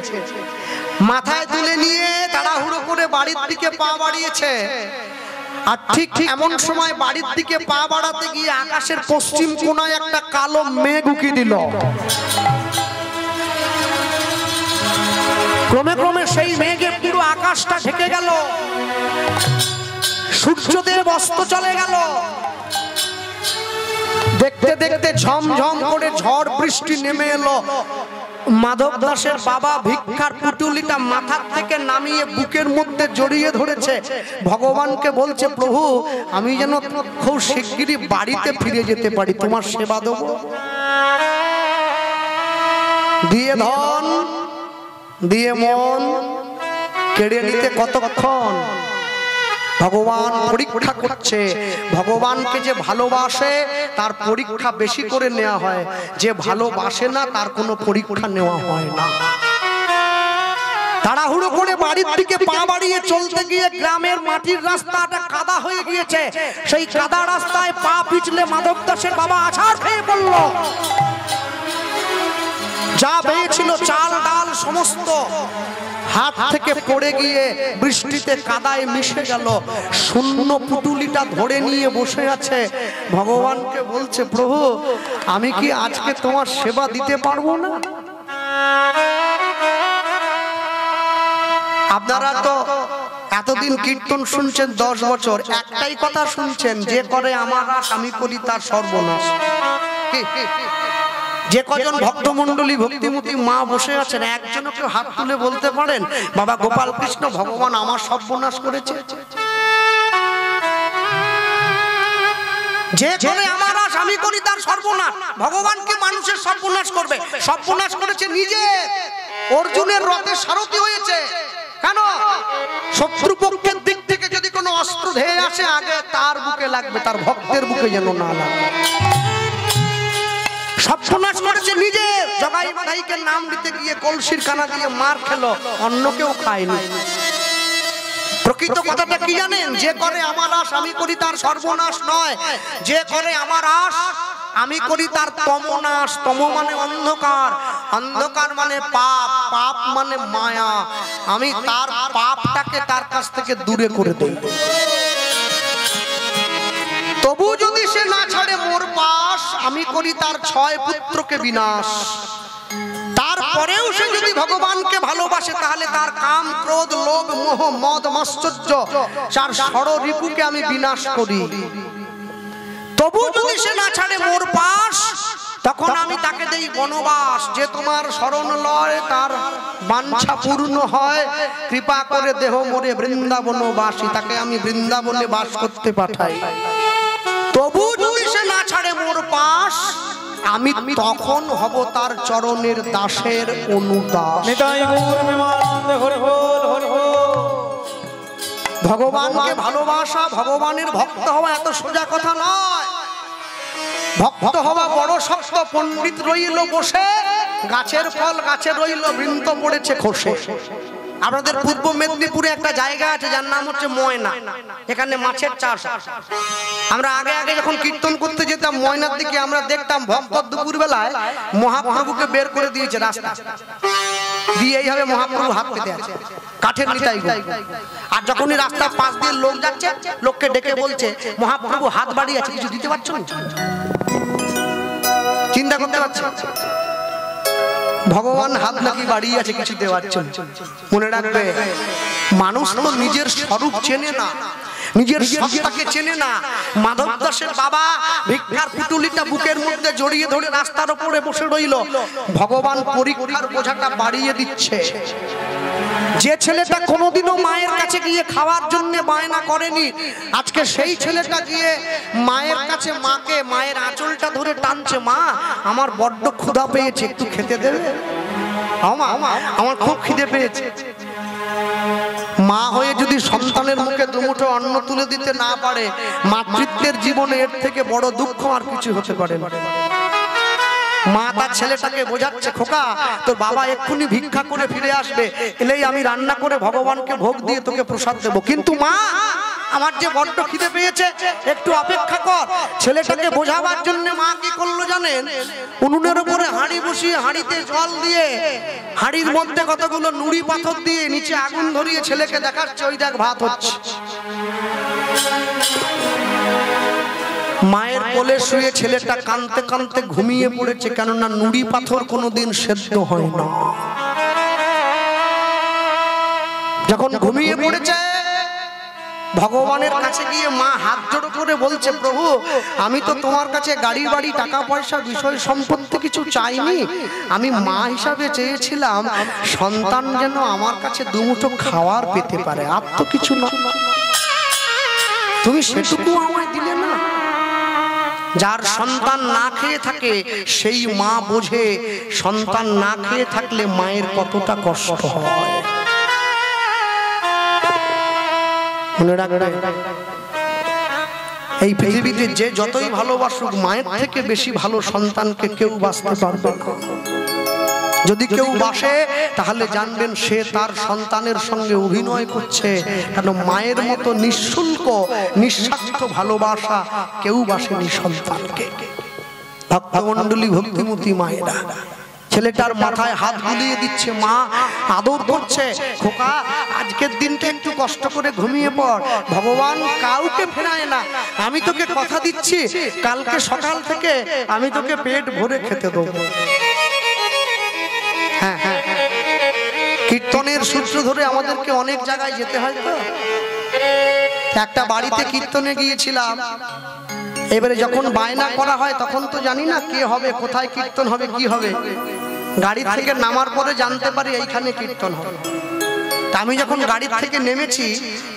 মাথায় তুলে নিয়ে তাড়াহুড়ো করে বাড়ির দিকে পা বাড়িয়েছে। আর ঠিক এমন সময় বাড়ির দিকে পা বাড়াতে গিয়ে আকাশের পশ্চিম কোণায় একটা কালো মেঘ উকি দিল। ক্রমে ক্রমে সেই মেঘে পুরো আকাশটা ঢেকে গেল, সূর্যদেব অস্ত চলে গেল। দেখতে দেখতে ঝমঝম করে ঝড় বৃষ্টি নেমে এলো। মাধব দাসের বাবা ভিক্ষার পুটুলিটা মাথার থেকে নামিয়ে বুকের মধ্যে জড়িয়ে ধরেছে, ভগবানকে বলছে, প্রভু আমি যেন খুব শিগগিরই বাড়িতে ফিরে যেতে পারি, তোমার সেবা দেব। দিয়ে ধন দিয়ে মন কেড়ে নিতে কতক্ষণ। ভগবান পরীক্ষা করছে। ভগবানকে যে ভালোবাসে তার পরীক্ষা বেশি করে নেওয়া হয়, যে ভালোবাসে না তার কোনো পরীক্ষা নেওয়া হয় না। তাড়াহুড়ো করে বাড়ির দিকে পা বাড়িয়ে চলতে গিয়ে গ্রামের মাটির রাস্তাটা কাদা হয়ে গিয়েছে। সেই কাদা রাস্তায় পা পিছলে মাধব দাসের বাবা আছাড় খেয়ে পড়ল। যা পেয়েছিল চাল ডাল সমস্ত হাত থেকে পড়ে গিয়ে বৃষ্টিতে কাদায় মিশে গেল। শূন্য পুটুলিটা ধরে নিয়ে বসে আছে, ভগবানকে বলছে, প্রভু আমি কি আজকে তোমার সেবা দিতে পারবো না? আপনারা তো এতদিন কীর্তন শুনছেন 10 বছর, একটাই কথা শুনছেন, যে করে আমার আশ আমি করি তার সর্বনাশ। যে কজন ভক্তমণ্ডলী ভক্তিমতী মা বসে আছেন, একজনও কেউ হাত তুলে বলতে পারেন বাবা গোপাল কৃষ্ণ ভগবান আমার সর্বনাশ করেছে? যে করে আমার আশ আমি করি তার সর্বনাশ। ভগবান কি মানুষের সর্বনাশ করবে? সর্বনাশ করেছে নিজে। অর্জুনের রথে সারথি হয়েছে কেন? শত্রুপক্ষের দিক থেকে যদি কোনো অস্ত্র ধেয়ে আসে আগে তার বুকে লাগবে, তার ভক্তের বুকে যেন না লাগে। সর্বনাশ করেছে নিজে। জগাই মাধাইকে নাম দিতে গিয়ে কলসির কানা দিয়ে মার খেলো, অন্য কেউ খায়নি। প্রকৃত কথাটা কি জানেন? যে করে আমার আশ আমি করি তার সর্বনাশ নয়, যে করে আমার আশ আমি করি তার তমনাশ। তম মানে অন্ধকার, অন্ধকার মানে পাপ, পাপ মানে মায়া। আমি তার পাপটাকে তার কাছ থেকে দূরে করে দেই। তবু যদি সে না ছাড়ে মোর পাশ, আমি করি তার 6 পুত্রকে বিনাশ। তারপরেও সে যদি ভগবানকে ভালোবাসে তাহলে তার কাম ক্রোধ লোভ মোহ মদ মাশ্চর্য চার ষড়রিপুকে আমি বিনাশ করি। তবু যদি সে না ছাড়ে মোর পাশ, তখন আমি তাকে দেই বনবাস। যে তোমার শরণ লয় তার বাঞ্ছা পূর্ণ হয়, কৃপা করে দেহ মোরে বৃন্দাবনবাসী, তাকে আমি বৃন্দাবনে বাস করতে পাঠাই। তবু যদি সে না ছাড়ে মোর পাশ, আমি তখন হব তার চরণের দাসের অনুদাস। ভগবানকে ভালোবাসা, ভগবানের ভক্ত হওয়া এত সোজা কথা নয়। ভক্ত হওয়া বড় শক্ত। পণ্ডিত রইল বসে, গাছের ফল গাছে রইল, বৃন্ত পড়েছে খসে। আপনাদের পূর্ব মেদিনীপুরে একটা জায়গা আছে যার নাম হচ্ছে ময়না, এখানে মাছের চাষ। আমরা আগে আগে যখন কীর্তন করতে যেতাম ময়নার দিকে, আমরা দেখতাম ভক্ত দুপুর বেলায় মহাপ্রভুকে বের করে দিয়েছে রাস্তা দিয়ে, এইভাবে মহাপ্রভু হাত পেতে আছে কাঠের নিতাই। আর যখনই রাস্তার পাশ দিয়ে লোক যাচ্ছে, লোককে ডেকে বলছে মহাপ্রভু হাত বাড়িয়ে আছে, কিছু দিতে পারছো না? চিন্তা করতে পারছো? ভগবান হাত নাকি বাড়িয়ে আছে, কিছু দেওয়ার জন্য। মনে রাখবে, মানুষ তো নিজের স্বরূপ চেনে না, নিজের সত্তাকে চেনে না। মাধব দাসের বাবা ভিক্ষার পুটুলিটা বুকের মধ্যে জড়িয়ে ধরে রাস্তার উপরে বসে রইল। ভগবান পরীক্ষার বোঝাটা বাড়িয়ে দিচ্ছে। যে ছেলেটা কোনোদিনও মায়ের কাছে গিয়ে খাওয়ার জন্য বায়না করেনি, আজকে সেই ছেলেটা গিয়ে মায়ের কাছে মাকে মায়ের আঁচলটা ধরে টানছে, মা আমার বড্ড ক্ষুধা পেয়েছে, একটু খেতে দেবে? আমার খুব খিদে পেয়েছে। মা হয়ে যদি সন্তানের মুখে দুমুঠো অন্ন তুলে দিতে না পারে, মাতৃত্বের জীবনে এর থেকে বড় দুঃখ আর কিছু হতে পারে না। মা তার ছেলেটাকে বোঝাচ্ছে, খোকা তোর বাবা এক্ষুনি ভিক্ষা করে ফিরে আসবে, এলেই আমি রান্না করে ভগবানকে ভোগ দিয়ে তোকে প্রসাদ দেবো। কিন্তু মা, আমার যে বড্ড খিদে পেয়েছে, একটু অপেক্ষা কর। ছেলেটাকে বোঝাবার জন্য মা কি করলো জানেন? উনুনের উপরে হাঁড়ি বসিয়ে হাঁড়িতে জল দিয়ে হাঁড়ির মধ্যে কতগুলো নুড়ি পাথর দিয়ে নিচে আগুন ধরিয়ে ছেলেকে দেখাচ্ছে, ওই দেখ ভাত হচ্ছে। মায়ের কোলে শুয়ে ছেলেটা কাঁদতে কাঁদতে ঘুমিয়ে পড়েছে, কেননা নুড়ি পাথর কোনোদিন সেদ্ধ হয় না। যখন ঘুমিয়ে পড়েছে, ভগবানের কাছে গিয়ে মা হাত জোড় করে বলছে, প্রভু আমি তো তোমার কাছে গাড়ি বাড়ি টাকা পয়সা বিষয় সম্পত্তি কিছু চাইনি, আমি মা হিসাবে চেয়েছিলাম সন্তান যেন আমার কাছে দুমুঠো খাওয়ার পেতে পারে, আর তো কিছু না, তুমি সেটুকু আমায় দিলে না। যার সন্তান না খেয়ে থাকে সেই মা বোঝে সন্তান না খেয়ে থাকলে মায়ের কতটা কষ্ট হয়। মনে রাখবে, এই পৃথিবীতে যে যতই ভালোবাসুক, মায়ের থেকে বেশি ভালো সন্তানকে কেউ বাসতে পারবে না। যদি কেউ বাসে তাহলে জানবেন সে তার সন্তানের সঙ্গে অভিনয় করছে, কারণ মায়ের মতো নিঃশুল্ক নিঃস্বার্থ ভালোবাসা কেউ বাসেনি সন্তানকে। ভক্তমণ্ডলী, ভক্তিমতী মায়েরা ছেলেটার মাথায় হাত বুলিয়ে দিচ্ছে, মা আদর করছে, খোকা আজকের দিনটা একটু কষ্ট করে ঘুমিয়ে পড়, ভগবান কাউকে ফেরায় না, আমি তোকে কথা দিচ্ছি কালকে সকাল থেকে আমি তোকে পেট ভরে খেতে দেবো। হ্যাঁ হ্যাঁ, কীর্তনের সূত্র ধরে আমাদেরকে অনেক জায়গায় যেতে হয়। তো একটা বাড়িতে কীর্তনে গিয়েছিলাম, এবারে যখন বায়না করা হয় তখন তো জানি না কে হবে, কোথায় কীর্তন হবে, কি হবে। গাড়ি থেকে নামার পরে জানতে পারি এইখানে কীর্তন হবে। আমি যখন গাড়ি থেকে নেমেছি,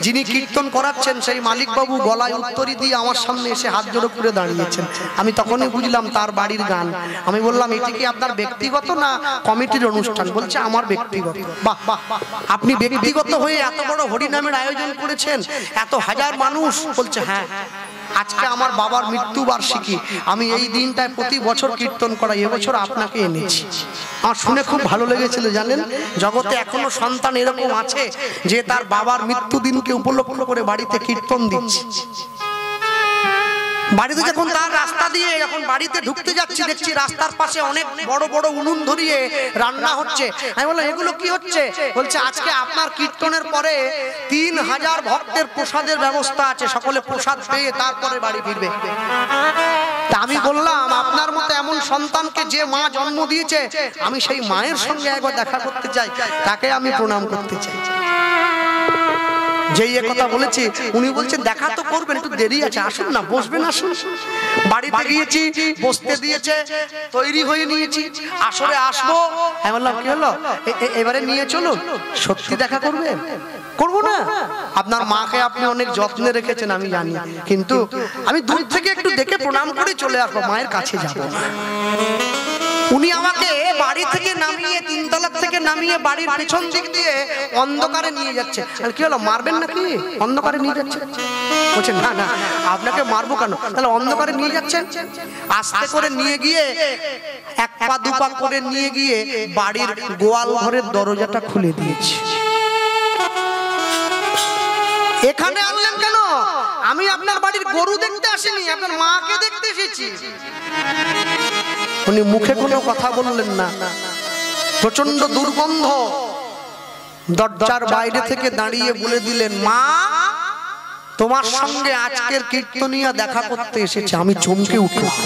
যিনি কীর্তন করাচ্ছেন সেই মালিক বাবু গলায় উত্তরি দিয়ে আমার সামনে এসে হাত জোড়ো করে দাঁড়িয়েছেন। আমি তখনই বুঝলাম তার বাড়ির গান। আমি বললাম, এটি কি আপনার ব্যক্তিগত না কমিটির অনুষ্ঠান? বলছে আমার ব্যক্তিগত। বাহ বাহ, আপনি ব্যক্তিগত হয়ে এত বড় হরিনামের আয়োজন করেছেন, এত হাজার মানুষ। বলছে হ্যাঁ, আজকে আমার বাবার মৃত্যু বার্ষিকী, আমি এই দিনটায় প্রতি বছর কীর্তন করাই, এবছর আপনাকে এনেছি। আমার শুনে খুব ভালো লেগেছিল। জানেন, জগতে এখনো সন্তান এরকম আছে যে তার বাবার মৃত্যু দিনকে উপলক্ষ করে বাড়িতে কীর্তন দিচ্ছে। বাড়িতে যখন তার রাস্তা দিয়ে যখন বাড়িতে ঢুকতে যাচ্ছি, দেখছি রাস্তার পাশে অনেক বড় বড় উনুন ধরিয়ে রান্না হচ্ছে। আমি বললাম, এগুলো কি হচ্ছে? বলছে আজকে আপনার কীর্তনের পরে 3000 ভক্তের প্রসাদের ব্যবস্থা আছে, সকলে প্রসাদ পেয়ে তারপরে বাড়ি ফিরবে। তা আমি বললাম, আপনার মতো এমন সন্তানকে যে মা জন্ম দিয়েছে, আমি সেই মায়ের সঙ্গে একবার দেখা করতে চাই, তাকে আমি প্রণাম করতে চাই। যেই কথা বলেছি উনি বলছেন দেখা তো করবেন, একটু দেরি আছে, আসুন না, বসবেন, আসুন। বাড়িতে গিয়েছি, বসতে দিয়েছে, তৈরি হয়ে নিয়েছি, আসরে আসবো। আমি বললাম, কি হলো, এবারে নিয়ে চলুন। সত্যি দেখা করবেন? করবো না? আপনার মাকে আপনি অনেক যত্নে রেখেছেন আমি জানি, কিন্তু আমি দূর থেকে একটু দেখে প্রণাম করে চলে আসবো, মায়ের কাছে যাবো না। উনি আমাকে বাড়ি থেকে নামিয়ে, 3 তলা থেকে নামিয়ে বাড়ির পেছন দিক দিয়ে অন্ধকারে নিয়ে যাচ্ছে। আর কি হলো, মারবেন নাকি? অন্ধকারে নিয়ে যাচ্ছে। বলছেন না না, আপনাকে মারবো কেন? তাহলে অন্ধকারে নিয়ে যাচ্ছেন। আস্তে করে নিয়ে গিয়ে 1 পা 2 পা করে নিয়ে গিয়ে বাড়ির গোয়াল ঘরের দরজাটা খুলে দিয়েছে। এখানে আনলেন কেন? আমি আপনার বাড়ির গরু দেখতে আসিনি, আপনার মাকে দেখতে এসেছি। উনি মুখে কোনো কথা বললেন না, প্রচন্ড দুর্গন্ধ। দরজার বাইরে থেকে দাঁড়িয়ে বলে দিলেন, মা তোমার সঙ্গে আজকের কীর্তনিয়া দেখা করতে এসেছে। আমি চমকে উঠলাম।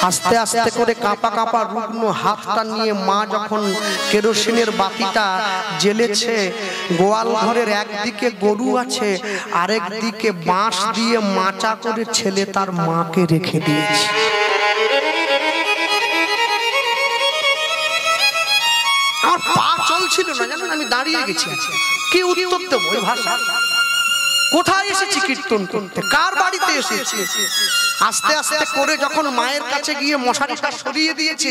আস্তে আস্তে করে কাঁপা কাঁপা রুগ্ন হাতটা নিয়ে মা যখন কেরোসিনের বাতিটা জ্বেলেছে, গোয়াল ঘরের একদিকে গরু আছে, আরেক দিকে বাঁশ দিয়ে মাচা করে ছেলে তার মাকে রেখে দিয়েছে। আমার পা চলছিল না, জানেন, আমি দাঁড়িয়ে গেছি। কি উত্তর দেবো ওই ভাষা? কোথায় এসেছি কীর্তন করতে, কার বাড়িতে এসেছি। আস্তে আস্তে করে যখন মায়ের কাছে গিয়ে মশারিটা সরিয়ে দিয়েছে,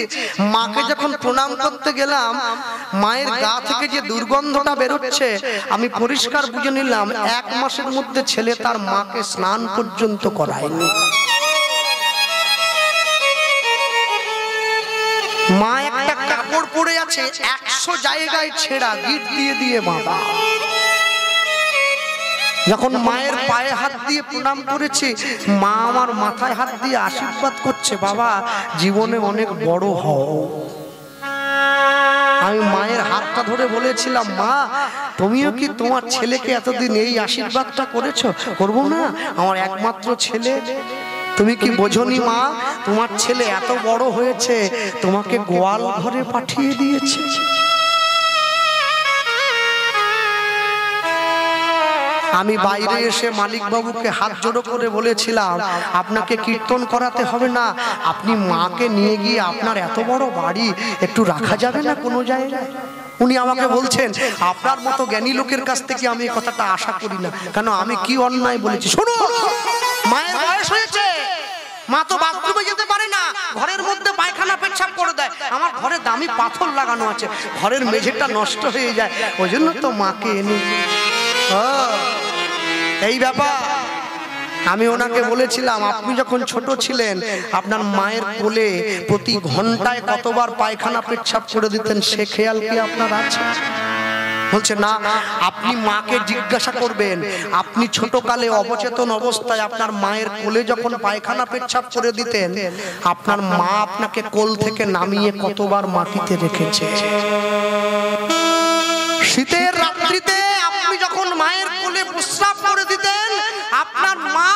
মাকে যখন প্রণাম করতে গেলাম, মায়ের গা থেকে যে দুর্গন্ধটা বেরোচ্ছে আমি পরিষ্কার বুঝে নিলাম 1 মাসের মধ্যে ছেলে তার মাকে স্নান পর্যন্ত করায়নি। মা একটা কাপড় পরে আছে 100 জায়গায় ছেঁড়া, গিট দিয়ে দিয়ে বাঁধা। যখন মায়ের পায়ে হাত দিয়ে প্রণাম করেছে, মা আমার মাথায় হাত দিয়ে আশীর্বাদ করছে, বাবা জীবনে অনেক বড় হও। আমি মায়ের হাতটা ধরে বলেছিলাম, মা তুমিও কি তোমার ছেলেকে এতদিন এই আশীর্বাদটা করেছো? করবো না, আমার একমাত্র ছেলে। তুমি কি বোঝনি মা, তোমার ছেলে এত বড় হয়েছে, তোমাকে গোয়াল ঘরে পাঠিয়ে দিয়েছে। আমি বাইরে এসে মালিক বাবুকে হাত জোড়ো করে বলেছিলাম, আপনাকে কীর্তন করাতে হবে না, আপনি মাকে নিয়ে গিয়ে আপনার এত বড় বাড়ি একটু রাখা যাবে না কোনো জায়গায়। উনি আমাকে বলছেন, আপনার মতো জ্ঞানী লোকের কাছ থেকে আমি এই কথাটা আশা করি না। কেন, আমি কি অন্যায় বলেছি? শোনো, মায়ের বয়স হয়েছে, মা তো বাথরুমে যেতে পারে না, ঘরের মধ্যে পায়খানা পেচ্ছাপ করে দেয়। আমার ঘরে দামি পাথর লাগানো আছে, ঘরের মেঝেটা নষ্ট হয়ে যায়, ওই জন্য তো মাকে এনে। এই ব্যাপার। আমি ওনাকে বলেছিলাম, আপনি যখন ছোট ছিলেন আপনার মায়ের কোলে প্রতি ঘন্টায় কতবার পায়খানা পেচ্ছাপ করে দিতেন, সে খেয়াল কি আপনার আছে? বলছে না, আপনি মাকে জিজ্ঞাসা করবেন, আপনি ছোটকালে অবচেতন অবস্থায় আপনার মায়ের কোলে যখন পায়খানা পেচ্ছাপ করে দিতেন, আপনার মা আপনাকে কোল থেকে নামিয়ে কতবার মাটিতে রেখেছে। শীতের রাত্রিতে আপনি যখন মায়ের কোলে প্রস্রাব করে দিতেন, আপনার মা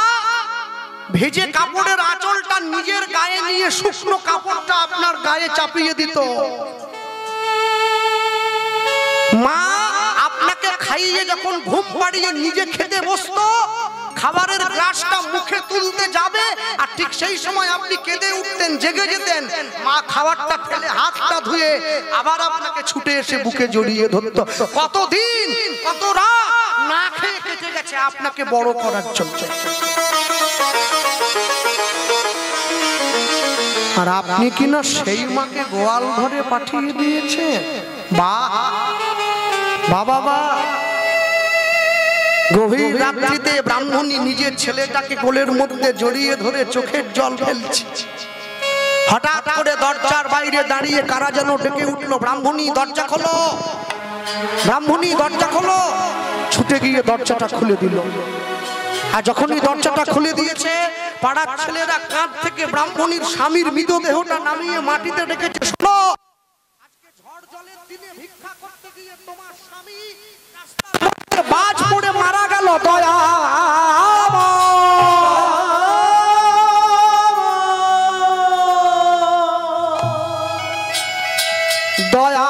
ভেজে কাপড়ের আঁচলটা নিজের গায়ে নিয়ে শুকনো কাপড়টা আপনার গায়ে চাপিয়ে দিত। মা আপনাকে খাইয়ে যখন ঘুম পাড়িয়ে নিজে খেতে বসতো, খাবারের গ্লাসটা মুখে তুলতে যাবে আর ঠিক সেই সময় আপনি কেঁদে উঠতেন, জেগে যেতেন। মা খাবারটা ফেলে হাতটা ধুয়ে আবার আপনাকে ছুটে এসে বুকে জড়িয়ে ধরতো। কতদিন, কত রাত না খেয়ে কেটে গেছে আপনাকে বড় করার জন্য। আর আপনি কিনা সেই মাকে গোয়াল ঘরে পাঠিয়ে দিয়েছেন। বাহ বাবা, গভীর রাত্রিতে ব্রাহ্মণী নিজের ছেলেটাকে কোলের মধ্যে জড়িয়ে ধরে চোখের জল ফেলছে। হঠাৎ করে দরজার বাইরে দাঁড়িয়ে কারা যেন ডেকে উঠলো, ব্রাহ্মণী দরজা খোলো, ব্রাহ্মণী দরজা খোলো। ছুটে গিয়ে দরজাটা খুলে দিল। আর যখনই দরজাটা খুলে দিয়েছে, পাড়ার ছেলেরা কাঁধ থেকে ব্রাহ্মণীর স্বামীর মৃতদেহটা নামিয়ে মাটিতে রেখেছে। শোনো, আজকে ঝড় জলের দিনে ভিক্ষা করতে গিয়ে তোমার স্বামী বাজ পড়ে মারা গেল। দয়া দয়া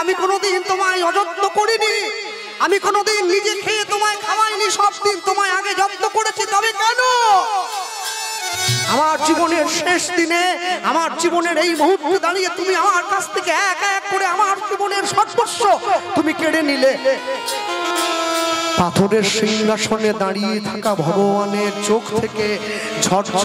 আমি কোনোদিন তোমায় অযত্ন করিনি, আমি কোনোদিন নিজে খেয়ে তোমায় খাওয়াইনি, সব দিন তোমায় আগে যত্ন করেছি। তবে কেন আমার জীবনের শেষ দিনে, আমার জীবনের এই মুহূর্তে দাঁড়িয়ে তুমি আমার কাছ থেকে এক এক করে আমার জীবনের সর্বস্ব তুমি কেড়ে নিলে? পাথরের সিংহাসনে দাঁড়িয়ে থাকা ভগবানের চোখ থেকে ঝড়